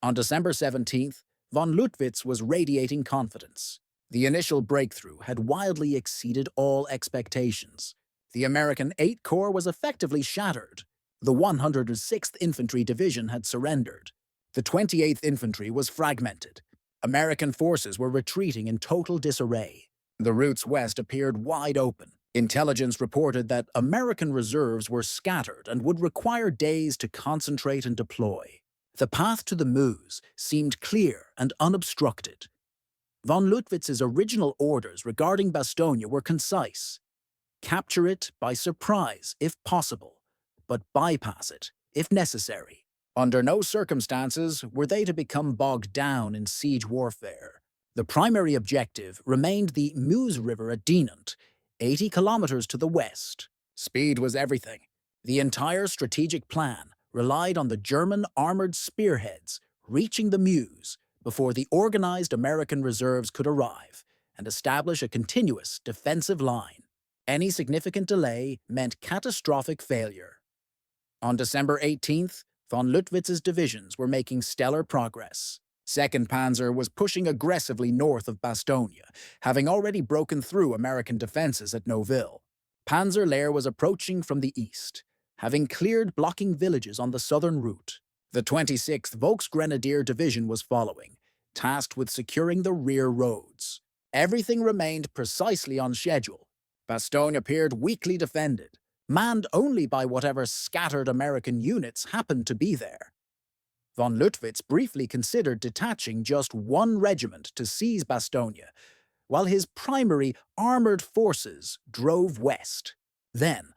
On December 17th, von Lüttwitz was radiating confidence. The initial breakthrough had wildly exceeded all expectations. The American 8th Corps was effectively shattered. The 106th Infantry Division had surrendered. The 28th Infantry was fragmented. American forces were retreating in total disarray. The routes west appeared wide open. Intelligence reported that American reserves were scattered and would require days to concentrate and deploy. The path to the Meuse seemed clear and unobstructed. Von Lüttwitz's original orders regarding Bastogne were concise: capture it by surprise if possible, but bypass it if necessary. Under no circumstances were they to become bogged down in siege warfare. The primary objective remained the Meuse River at Dinant, 80 kilometers to the west. Speed was everything. The entire strategic plan relied on the German armored spearheads reaching the Meuse before the organized American reserves could arrive and establish a continuous defensive line. Any significant delay meant catastrophic failure. On December 18th, von Lüttwitz's divisions were making stellar progress. 2nd Panzer was pushing aggressively north of Bastogne, having already broken through American defenses at Neuville. Panzer Lehr was approaching from the east, having cleared blocking villages on the southern route. The 26th Volksgrenadier Division was following, tasked with securing the rear roads. Everything remained precisely on schedule. Bastogne appeared weakly defended, manned only by whatever scattered American units happened to be there. Von Lüttwitz briefly considered detaching just one regiment to seize Bastogne, while his primary armored forces drove west. Then,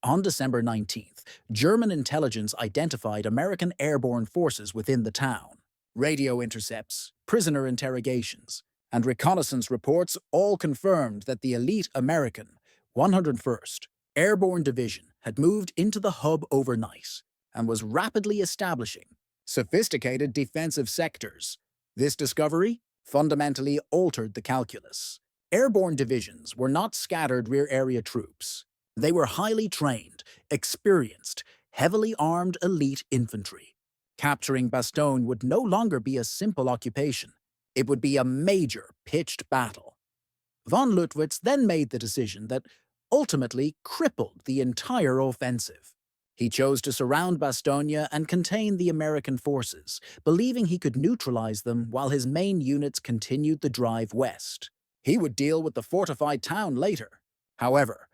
on December 19th, German intelligence identified American airborne forces within the town. Radio intercepts, prisoner interrogations, and reconnaissance reports all confirmed that the elite American 101st Airborne Division had moved into the hub overnight and was rapidly establishing sophisticated defensive sectors. This discovery fundamentally altered the calculus. Airborne divisions were not scattered rear-area troops. They were highly trained, experienced, heavily armed elite infantry. Capturing Bastogne would no longer be a simple occupation. It would be a major pitched battle. Von Lüttwitz then made the decision that ultimately crippled the entire offensive. He chose to surround Bastogne and contain the American forces, believing he could neutralize them while his main units continued the drive west. He would deal with the fortified town later. However,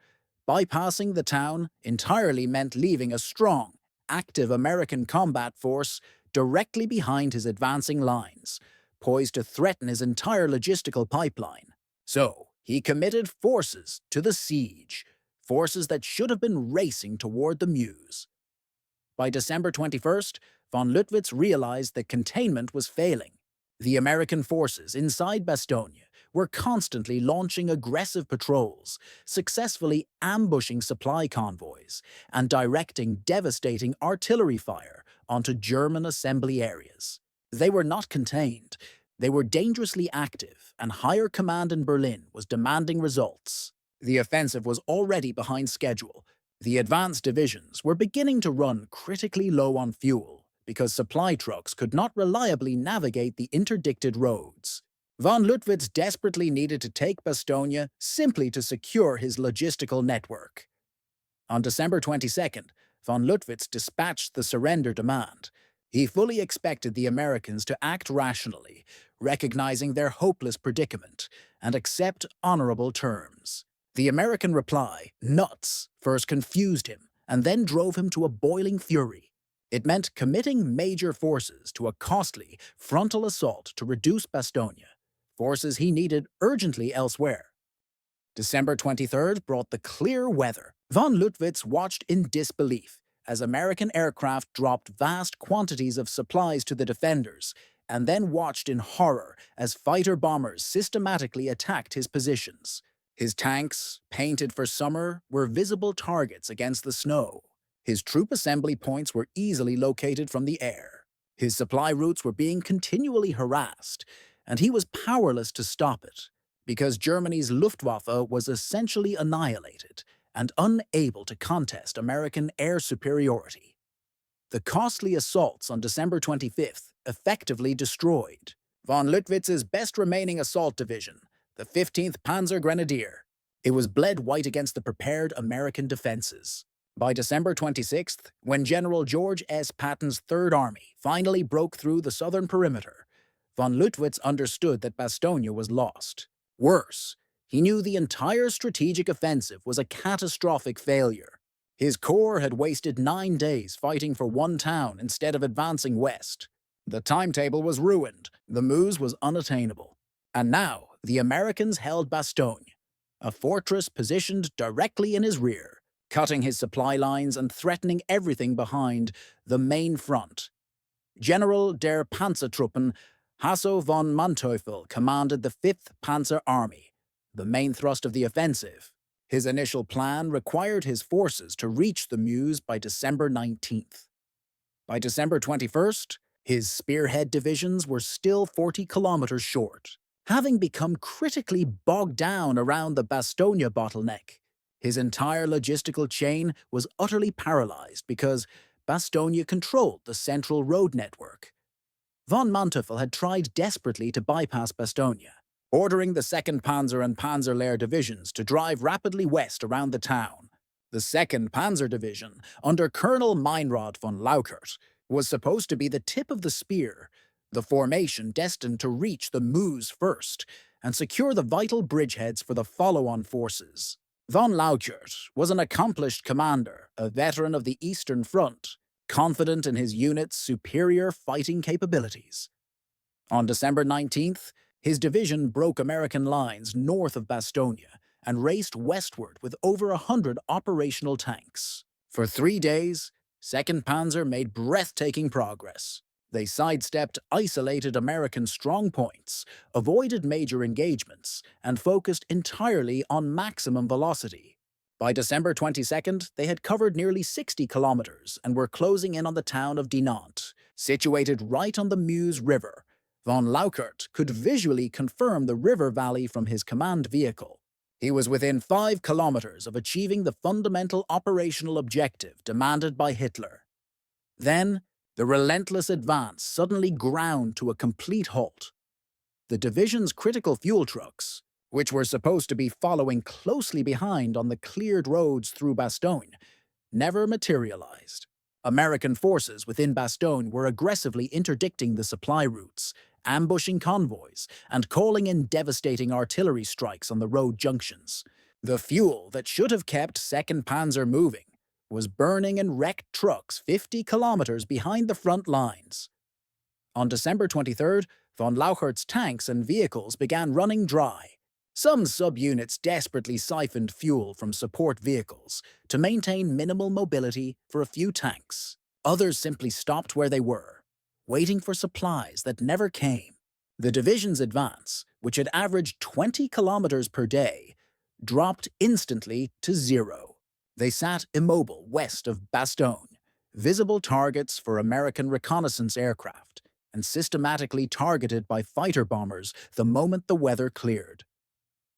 bypassing the town entirely meant leaving a strong, active American combat force directly behind his advancing lines, poised to threaten his entire logistical pipeline. So, he committed forces to the siege, forces that should have been racing toward the Meuse. By December 21st, von Lüttwitz realized that containment was failing. The American forces inside Bastogne were constantly launching aggressive patrols, successfully ambushing supply convoys, and directing devastating artillery fire onto German assembly areas. They were not contained. They were dangerously active, and higher command in Berlin was demanding results. The offensive was already behind schedule. The advanced divisions were beginning to run critically low on fuel because supply trucks could not reliably navigate the interdicted roads. Von Lüttwitz desperately needed to take Bastogne simply to secure his logistical network. On December 22nd, von Lüttwitz dispatched the surrender demand. He fully expected the Americans to act rationally, recognizing their hopeless predicament, and accept honorable terms. The American reply, "nuts," first confused him and then drove him to a boiling fury. It meant committing major forces to a costly, frontal assault to reduce Bastogne, forces he needed urgently elsewhere. December 23rd brought the clear weather. Von Lüttwitz watched in disbelief as American aircraft dropped vast quantities of supplies to the defenders and then watched in horror as fighter-bombers systematically attacked his positions. His tanks, painted for summer, were visible targets against the snow. His troop assembly points were easily located from the air. His supply routes were being continually harassed, and he was powerless to stop it, because Germany's Luftwaffe was essentially annihilated and unable to contest American air superiority. The costly assaults on December 25th effectively destroyed von Lüttwitz's best remaining assault division, the 15th Panzer Grenadier. It was bled white against the prepared American defenses. By December 26th, when General George S. Patton's Third Army finally broke through the southern perimeter, von Lüttwitz understood that Bastogne was lost. Worse, he knew the entire strategic offensive was a catastrophic failure. His corps had wasted 9 days fighting for one town instead of advancing west. The timetable was ruined, the Meuse was unattainable. And now, the Americans held Bastogne, a fortress positioned directly in his rear, cutting his supply lines and threatening everything behind the main front. General der Panzertruppen Hasso von Manteuffel commanded the 5th Panzer Army, the main thrust of the offensive. His initial plan required his forces to reach the Meuse by December 19th. By December 21st, his spearhead divisions were still 40 kilometers short, having become critically bogged down around the Bastogne bottleneck. His entire logistical chain was utterly paralyzed because Bastogne controlled the central road network. Von Manteuffel had tried desperately to bypass Bastogne, ordering the 2nd Panzer and Panzerlehr divisions to drive rapidly west around the town. The 2nd Panzer Division, under Colonel Meinrad von Lauchert, was supposed to be the tip of the spear, the formation destined to reach the Meuse first and secure the vital bridgeheads for the follow-on forces. Von Lauchert was an accomplished commander, a veteran of the Eastern Front, confident in his unit's superior fighting capabilities. On December 19th, his division broke American lines north of Bastogne and raced westward with over 100 operational tanks. For 3 days, 2nd Panzer made breathtaking progress. They sidestepped isolated American strongpoints, avoided major engagements, and focused entirely on maximum velocity. By December 22nd, they had covered nearly 60 kilometers and were closing in on the town of Dinant, situated right on the Meuse River. Von Lauchert could visually confirm the river valley from his command vehicle. He was within 5 kilometers of achieving the fundamental operational objective demanded by Hitler. Then, the relentless advance suddenly ground to a complete halt. The division's critical fuel trucks, which were supposed to be following closely behind on the cleared roads through Bastogne, never materialized. American forces within Bastogne were aggressively interdicting the supply routes, ambushing convoys, and calling in devastating artillery strikes on the road junctions. The fuel that should have kept 2nd Panzer moving was burning in wrecked trucks 50 kilometers behind the front lines. On December 23rd, von Lauchert's tanks and vehicles began running dry. Some subunits desperately siphoned fuel from support vehicles to maintain minimal mobility for a few tanks. Others simply stopped where they were, waiting for supplies that never came. The division's advance, which had averaged 20 kilometers per day, dropped instantly to 0. They sat immobile west of Bastogne, visible targets for American reconnaissance aircraft, and systematically targeted by fighter bombers the moment the weather cleared.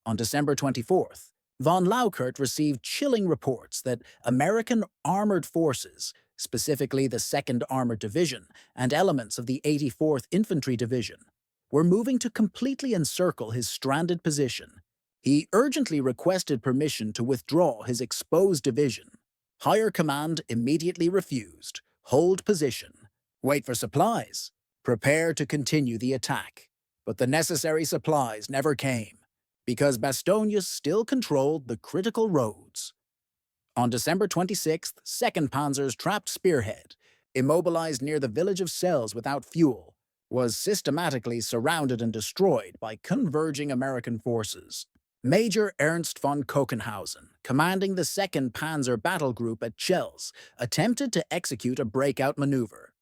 On December 24th, von Lauchert received chilling reports that American armored forces, specifically the 2nd Armored Division and elements of the 84th Infantry Division, were moving to completely encircle his stranded position. He urgently requested permission to withdraw his exposed division. Higher command immediately refused. Hold position. Wait for supplies. Prepare to continue the attack. But the necessary supplies never came, because Bastogne still controlled the critical roads. On December 26th, 2nd Panzer's trapped spearhead, immobilized near the village of Celles without fuel, was systematically surrounded and destroyed by converging American forces. Major Ernst von Kochenhausen, commanding the 2nd Panzer battle group at Celles, attempted to execute a breakout maneuver,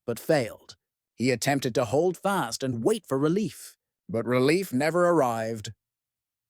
but failed. He attempted to hold fast and wait for relief, but relief never arrived.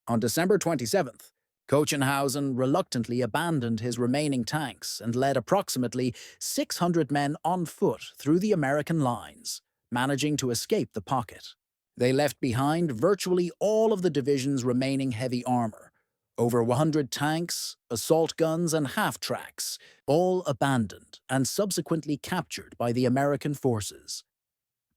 On December 27th, Kochenhausen reluctantly abandoned his remaining tanks and led approximately 600 men on foot through the American lines, managing to escape the pocket. They left behind virtually all of the division's remaining heavy armor, over 100 tanks, assault guns, and half-tracks, all abandoned and subsequently captured by the American forces.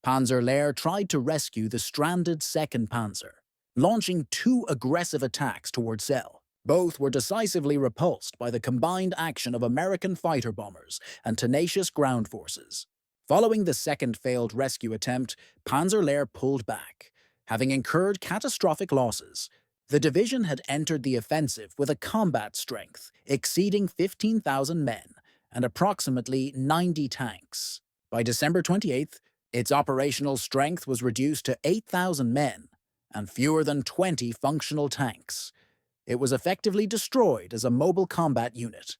Panzer Lehr tried to rescue the stranded 2nd Panzer, launching 2 aggressive attacks toward Celle. Both were decisively repulsed by the combined action of American fighter bombers and tenacious ground forces. Following the second failed rescue attempt, Panzer Lehr pulled back, having incurred catastrophic losses. The division had entered the offensive with a combat strength exceeding 15,000 men and approximately 90 tanks. By December 28th, its operational strength was reduced to 8,000 men and fewer than 20 functional tanks. It was effectively destroyed as a mobile combat unit.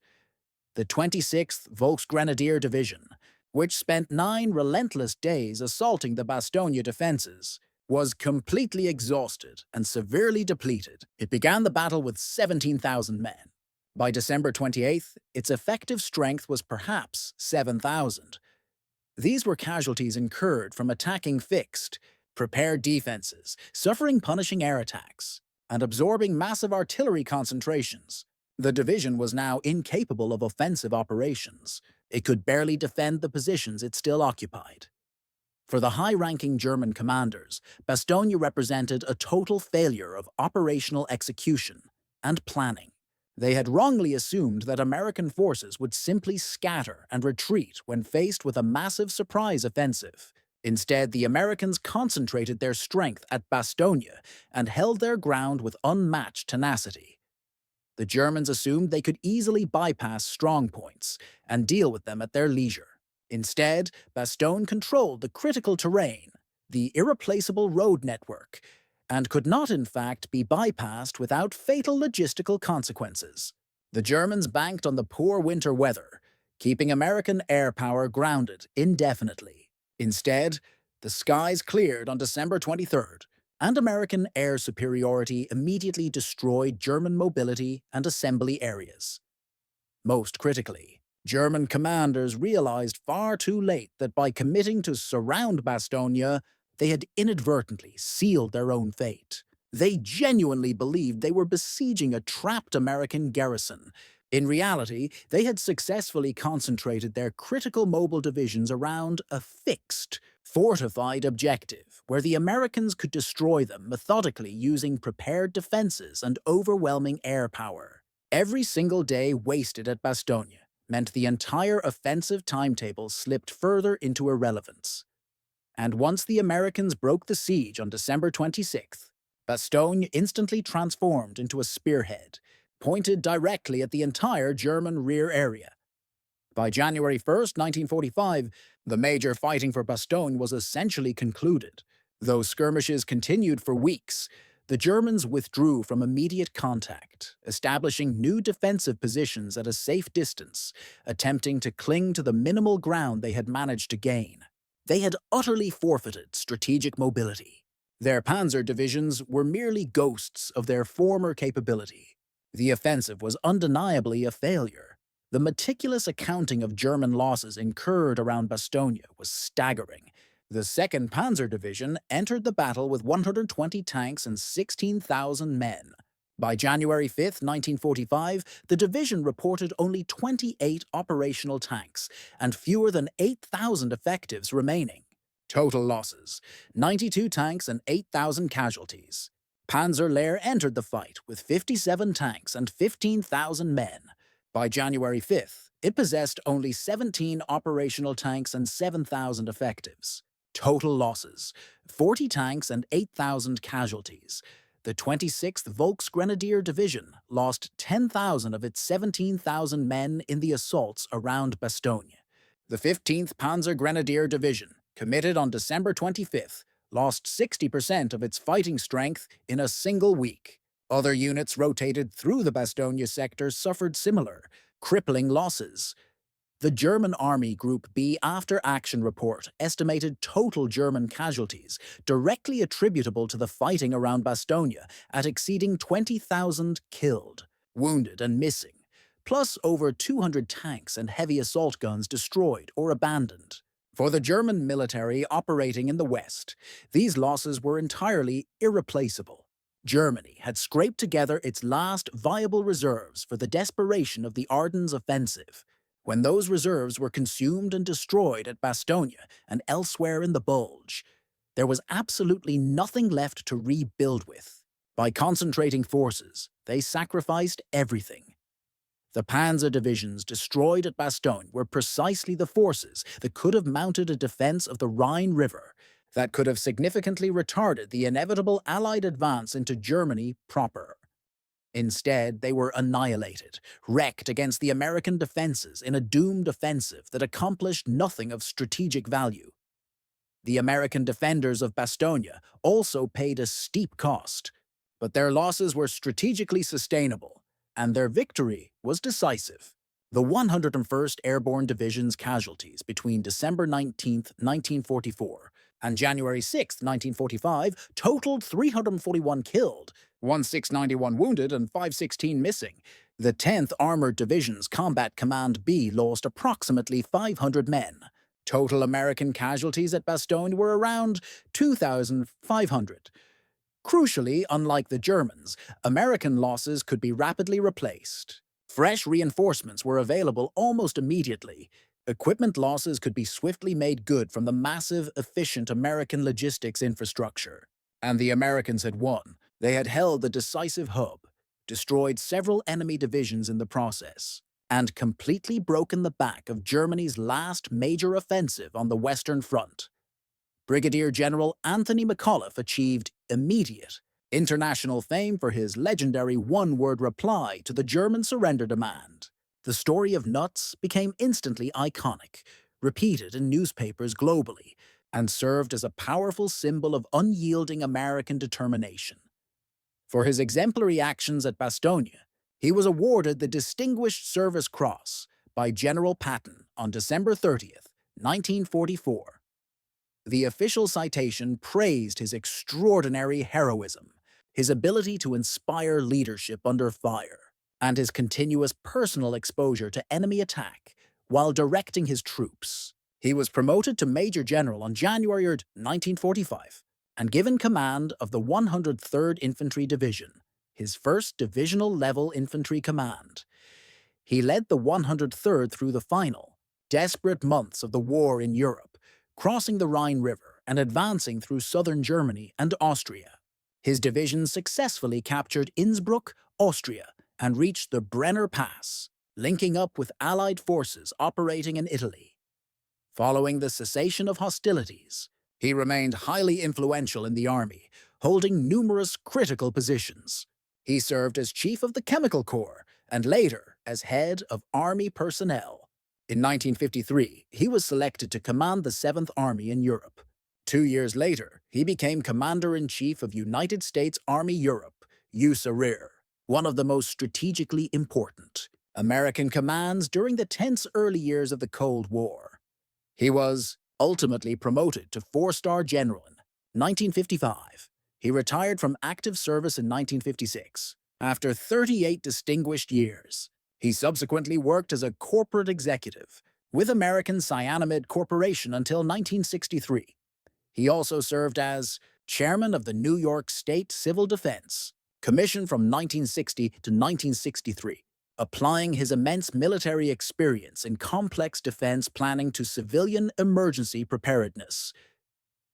The 26th Volksgrenadier Division, which spent 9 relentless days assaulting the Bastogne defenses, was completely exhausted and severely depleted. It began the battle with 17,000 men. By December 28th, its effective strength was perhaps 7,000. These were casualties incurred from attacking fixed, prepared defenses, suffering punishing air attacks, and absorbing massive artillery concentrations. The division was now incapable of offensive operations. It could barely defend the positions it still occupied. For the high-ranking German commanders, Bastogne represented a total failure of operational execution and planning. They had wrongly assumed that American forces would simply scatter and retreat when faced with a massive surprise offensive. Instead, the Americans concentrated their strength at Bastogne and held their ground with unmatched tenacity. The Germans assumed they could easily bypass strong points and deal with them at their leisure. Instead, Bastogne controlled the critical terrain, the irreplaceable road network, and could not in fact be bypassed without fatal logistical consequences. The Germans banked on the poor winter weather, keeping American air power grounded indefinitely. Instead, the skies cleared on December 23rd, and American air superiority immediately destroyed German mobility and assembly areas. Most critically, German commanders realized far too late that by committing to surround Bastogne, they had inadvertently sealed their own fate. They genuinely believed they were besieging a trapped American garrison. In reality, they had successfully concentrated their critical mobile divisions around a fixed, fortified objective, where the Americans could destroy them methodically using prepared defenses and overwhelming air power. Every single day wasted at Bastogne meant the entire offensive timetable slipped further into irrelevance. And once the Americans broke the siege on December 26th, Bastogne instantly transformed into a spearhead, pointed directly at the entire German rear area. By January 1st, 1945, the major fighting for Bastogne was essentially concluded. Though skirmishes continued for weeks, the Germans withdrew from immediate contact, establishing new defensive positions at a safe distance, attempting to cling to the minimal ground they had managed to gain. They had utterly forfeited strategic mobility. Their panzer divisions were merely ghosts of their former capability. The offensive was undeniably a failure. The meticulous accounting of German losses incurred around Bastogne was staggering. The 2nd Panzer Division entered the battle with 120 tanks and 16,000 men. By January 5, 1945, the division reported only 28 operational tanks and fewer than 8,000 effectives remaining. Total losses: 92 tanks and 8,000 casualties. Panzer Lehr entered the fight with 57 tanks and 15,000 men. By January 5th, it possessed only 17 operational tanks and 7,000 effectives. Total losses: 40 tanks and 8,000 casualties. The 26th Volksgrenadier Division lost 10,000 of its 17,000 men in the assaults around Bastogne. The 15th Panzer Grenadier Division, committed on December 25th, lost 60% of its fighting strength in a single week. Other units rotated through the Bastogne sector suffered similar, crippling losses. The German Army Group B After Action Report estimated total German casualties directly attributable to the fighting around Bastogne at exceeding 20,000 killed, wounded, and missing, plus over 200 tanks and heavy assault guns destroyed or abandoned. For the German military operating in the West, these losses were entirely irreplaceable. Germany had scraped together its last viable reserves for the desperation of the Ardennes offensive. When those reserves were consumed and destroyed at Bastogne and elsewhere in the Bulge, there was absolutely nothing left to rebuild with. By concentrating forces, they sacrificed everything. The Panzer divisions destroyed at Bastogne were precisely the forces that could have mounted a defense of the Rhine River that could have significantly retarded the inevitable Allied advance into Germany proper. Instead, they were annihilated, wrecked against the American defenses in a doomed offensive that accomplished nothing of strategic value. The American defenders of Bastogne also paid a steep cost, but their losses were strategically sustainable, and their victory was decisive. The 101st Airborne Division's casualties between December 19, 1944 and January 6, 1945 totaled 341 killed, 1691 wounded, and 516 missing. The 10th Armored Division's Combat Command B lost approximately 500 men. Total American casualties at Bastogne were around 2,500. Crucially, unlike the Germans, American losses could be rapidly replaced. Fresh reinforcements were available almost immediately. Equipment losses could be swiftly made good from the massive, efficient American logistics infrastructure. And the Americans had won. They had held the decisive hub, destroyed several enemy divisions in the process, and completely broken the back of Germany's last major offensive on the Western Front. Brigadier General Anthony McAuliffe achieved immediate international fame for his legendary one-word reply to the German surrender demand. The story of Nuts became instantly iconic, repeated in newspapers globally, and served as a powerful symbol of unyielding American determination. For his exemplary actions at Bastogne, he was awarded the Distinguished Service Cross by General Patton on December 30th, 1944. The official citation praised his extraordinary heroism, his ability to inspire leadership under fire, and his continuous personal exposure to enemy attack while directing his troops. He was promoted to Major General on January 3, 1945, and given command of the 103rd Infantry Division, his first divisional-level infantry command. He led the 103rd through the final, desperate months of the war in Europe, crossing the Rhine River and advancing through southern Germany and Austria. His division successfully captured Innsbruck, Austria, and reached the Brenner Pass, linking up with Allied forces operating in Italy. Following the cessation of hostilities, he remained highly influential in the army, holding numerous critical positions. He served as Chief of the Chemical Corps and later as Head of Army Personnel. In 1953, he was selected to command the 7th Army in Europe. 2 years later, he became Commander-in-Chief of United States Army Europe, USA Rear, one of the most strategically important American commands during the tense early years of the Cold War. He was ultimately promoted to 4-star general in 1955. He retired from active service in 1956, after 38 distinguished years. He subsequently worked as a corporate executive with American Cyanamid Corporation until 1963. He also served as chairman of the New York State Civil Defense Commission from 1960 to 1963, applying his immense military experience in complex defense planning to civilian emergency preparedness.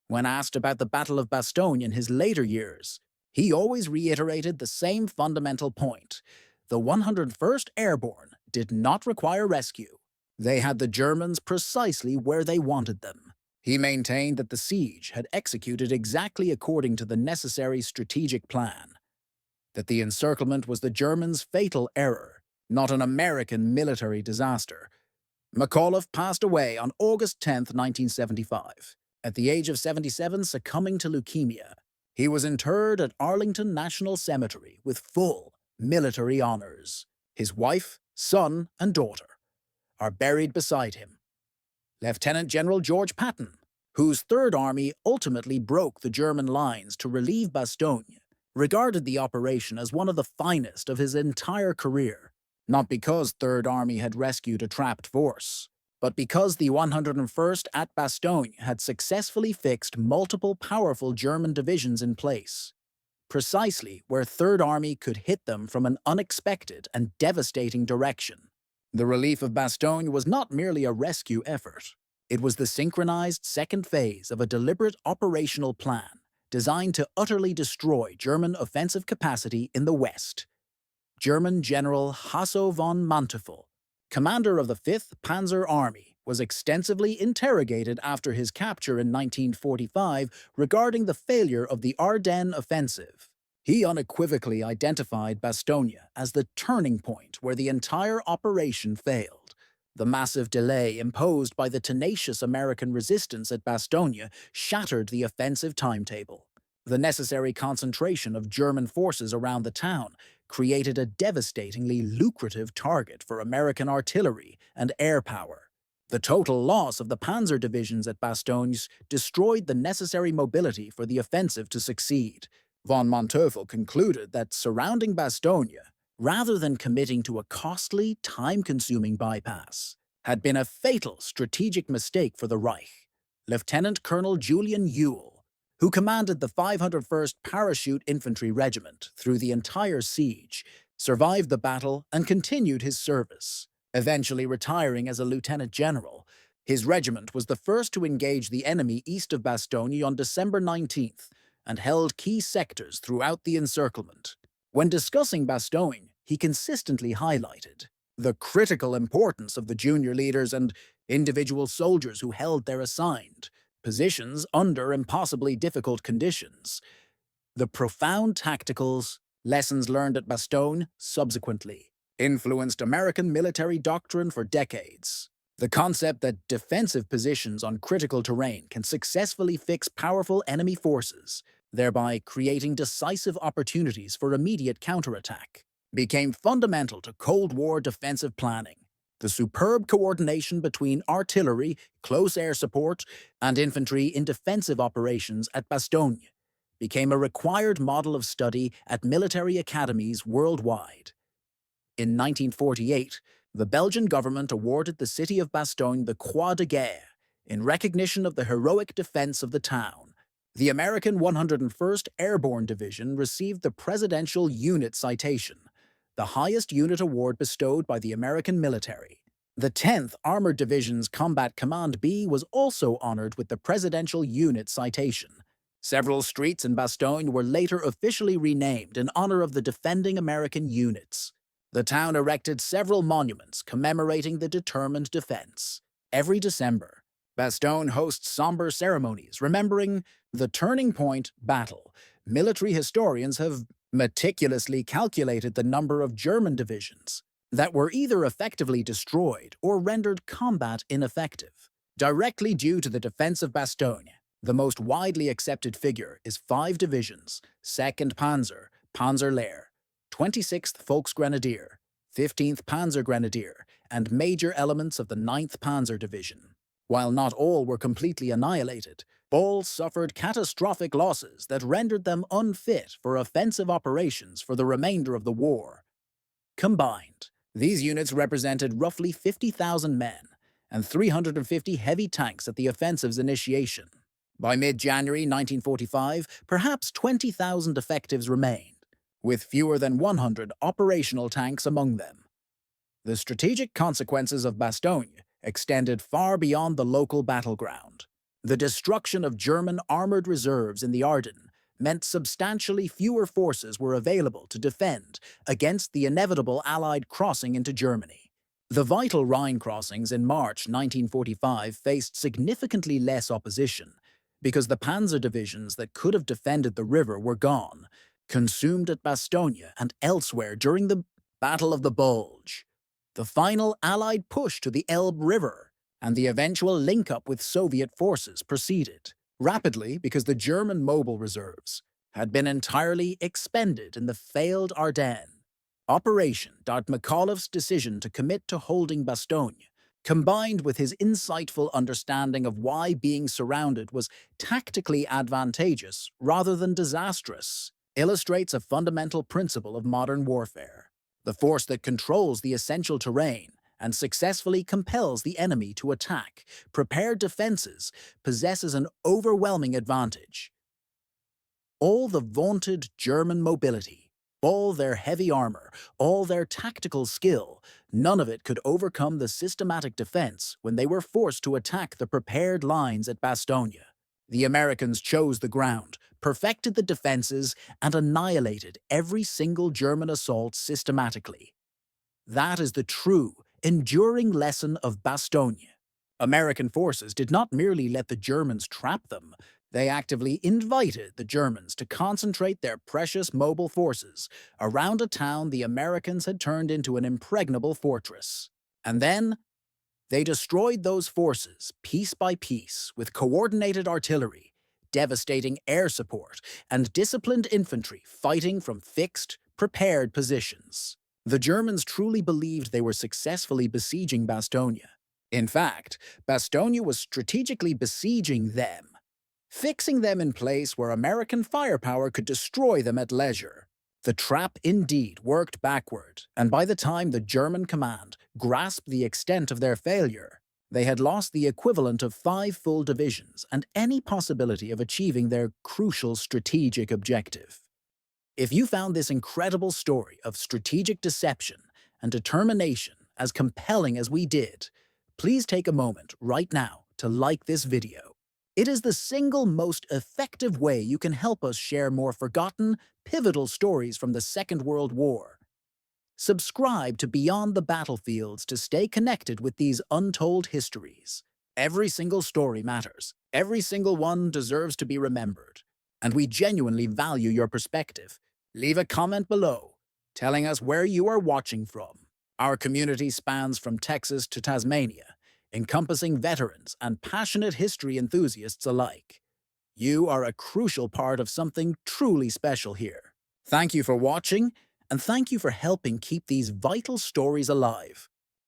When asked about the Battle of Bastogne in his later years, he always reiterated the same fundamental point. The 101st Airborne did not require rescue. They had the Germans precisely where they wanted them. He maintained that the siege had executed exactly according to the necessary strategic plan, that the encirclement was the Germans' fatal error, not an American military disaster. McAuliffe passed away on August 10, 1975, at the age of 77, succumbing to leukemia. He was interred at Arlington National Cemetery with full military honors. His wife, son, and daughter are buried beside him. Lieutenant General George Patton, whose Third Army ultimately broke the German lines to relieve Bastogne, regarded the operation as one of the finest of his entire career, not because Third Army had rescued a trapped force, but because the 101st at Bastogne had successfully fixed multiple powerful German divisions in place, precisely where Third Army could hit them from an unexpected and devastating direction. The relief of Bastogne was not merely a rescue effort. It was the synchronized second phase of a deliberate operational plan designed to utterly destroy German offensive capacity in the West. German General Hasso von Manteuffel, commander of the 5th Panzer Army, was extensively interrogated after his capture in 1945 regarding the failure of the Ardennes offensive. He unequivocally identified Bastogne as the turning point where the entire operation failed. The massive delay imposed by the tenacious American resistance at Bastogne shattered the offensive timetable. The necessary concentration of German forces around the town created a devastatingly lucrative target for American artillery and air power. The total loss of the panzer divisions at Bastogne destroyed the necessary mobility for the offensive to succeed. Von Manteuffel concluded that surrounding Bastogne, rather than committing to a costly, time-consuming bypass, had been a fatal strategic mistake for the Reich. Lieutenant Colonel Julian Ewell, who commanded the 501st Parachute Infantry Regiment through the entire siege, survived the battle and continued his service, eventually retiring as a lieutenant general. His regiment was the first to engage the enemy east of Bastogne on December 19th and held key sectors throughout the encirclement. When discussing Bastogne, he consistently highlighted the critical importance of the junior leaders and individual soldiers who held their assigned positions under impossibly difficult conditions. The profound tacticals, lessons learned at Bastogne subsequently, influenced American military doctrine for decades. The concept that defensive positions on critical terrain can successfully fix powerful enemy forces, thereby creating decisive opportunities for immediate counterattack, became fundamental to Cold War defensive planning. The superb coordination between artillery, close air support, and infantry in defensive operations at Bastogne became a required model of study at military academies worldwide. In 1948, the Belgian government awarded the city of Bastogne the Croix de Guerre in recognition of the heroic defense of the town. The American 101st Airborne Division received the Presidential Unit Citation, the highest unit award bestowed by the American military. The 10th Armored Division's Combat Command B was also honored with the Presidential Unit Citation. Several streets in Bastogne were later officially renamed in honor of the defending American units. The town erected several monuments commemorating the determined defense. Every December, Bastogne hosts somber ceremonies remembering the Turning Point battle. Military historians have meticulously calculated the number of German divisions that were either effectively destroyed or rendered combat ineffective. Directly due to the defense of Bastogne, the most widely accepted figure is 5 divisions: 2nd Panzer, Panzerlehr, 26th Volksgrenadier, 15th Panzergrenadier, and major elements of the 9th Panzer Division. While not all were completely annihilated, all suffered catastrophic losses that rendered them unfit for offensive operations for the remainder of the war. Combined, these units represented roughly 50,000 men and 350 heavy tanks at the offensive's initiation. By mid-January 1945, perhaps 20,000 effectives remained, with fewer than 100 operational tanks among them. The strategic consequences of Bastogne extended far beyond the local battleground. The destruction of German armored reserves in the Ardennes meant substantially fewer forces were available to defend against the inevitable Allied crossing into Germany. The vital Rhine crossings in March 1945 faced significantly less opposition because the panzer divisions that could have defended the river were gone, consumed at Bastogne and elsewhere during the Battle of the Bulge. The final Allied push to the Elbe River and the eventual link-up with Soviet forces proceeded rapidly because the German mobile reserves had been entirely expended in the failed Ardennes. Operation McAuliffe's decision to commit to holding Bastogne combined with his insightful understanding of why being surrounded was tactically advantageous rather than disastrous, illustrates a fundamental principle of modern warfare. The force that controls the essential terrain and successfully compels the enemy to attack prepared defenses possesses an overwhelming advantage. All the vaunted German mobility, all their heavy armor, all their tactical skill, none of it could overcome the systematic defense when they were forced to attack the prepared lines at Bastogne. The Americans chose the ground, perfected the defenses, and annihilated every single German assault systematically. That is the true, enduring lesson of Bastogne. American forces did not merely let the Germans trap them, they actively invited the Germans to concentrate their precious mobile forces around a town the Americans had turned into an impregnable fortress. And then, they destroyed those forces piece by piece with coordinated artillery, devastating air support, and disciplined infantry fighting from fixed, prepared positions. The Germans truly believed they were successfully besieging Bastogne. In fact, Bastogne was strategically besieging them, fixing them in place where American firepower could destroy them at leisure. The trap indeed worked backward, and by the time the German command grasped the extent of their failure, they had lost the equivalent of 5 full divisions and any possibility of achieving their crucial strategic objective. If you found this incredible story of strategic deception and determination as compelling as we did, please take a moment right now to like this video. It is the single most effective way you can help us share more forgotten, pivotal stories from the Second World War. Subscribe to Beyond the Battlefields to stay connected with these untold histories. Every single story matters. Every single one deserves to be remembered. And we genuinely value your perspective. Leave a comment below, telling us where you are watching from. Our community spans from Texas to Tasmania, encompassing veterans and passionate history enthusiasts alike. You are a crucial part of something truly special here. Thank you for watching, and thank you for helping keep these vital stories alive.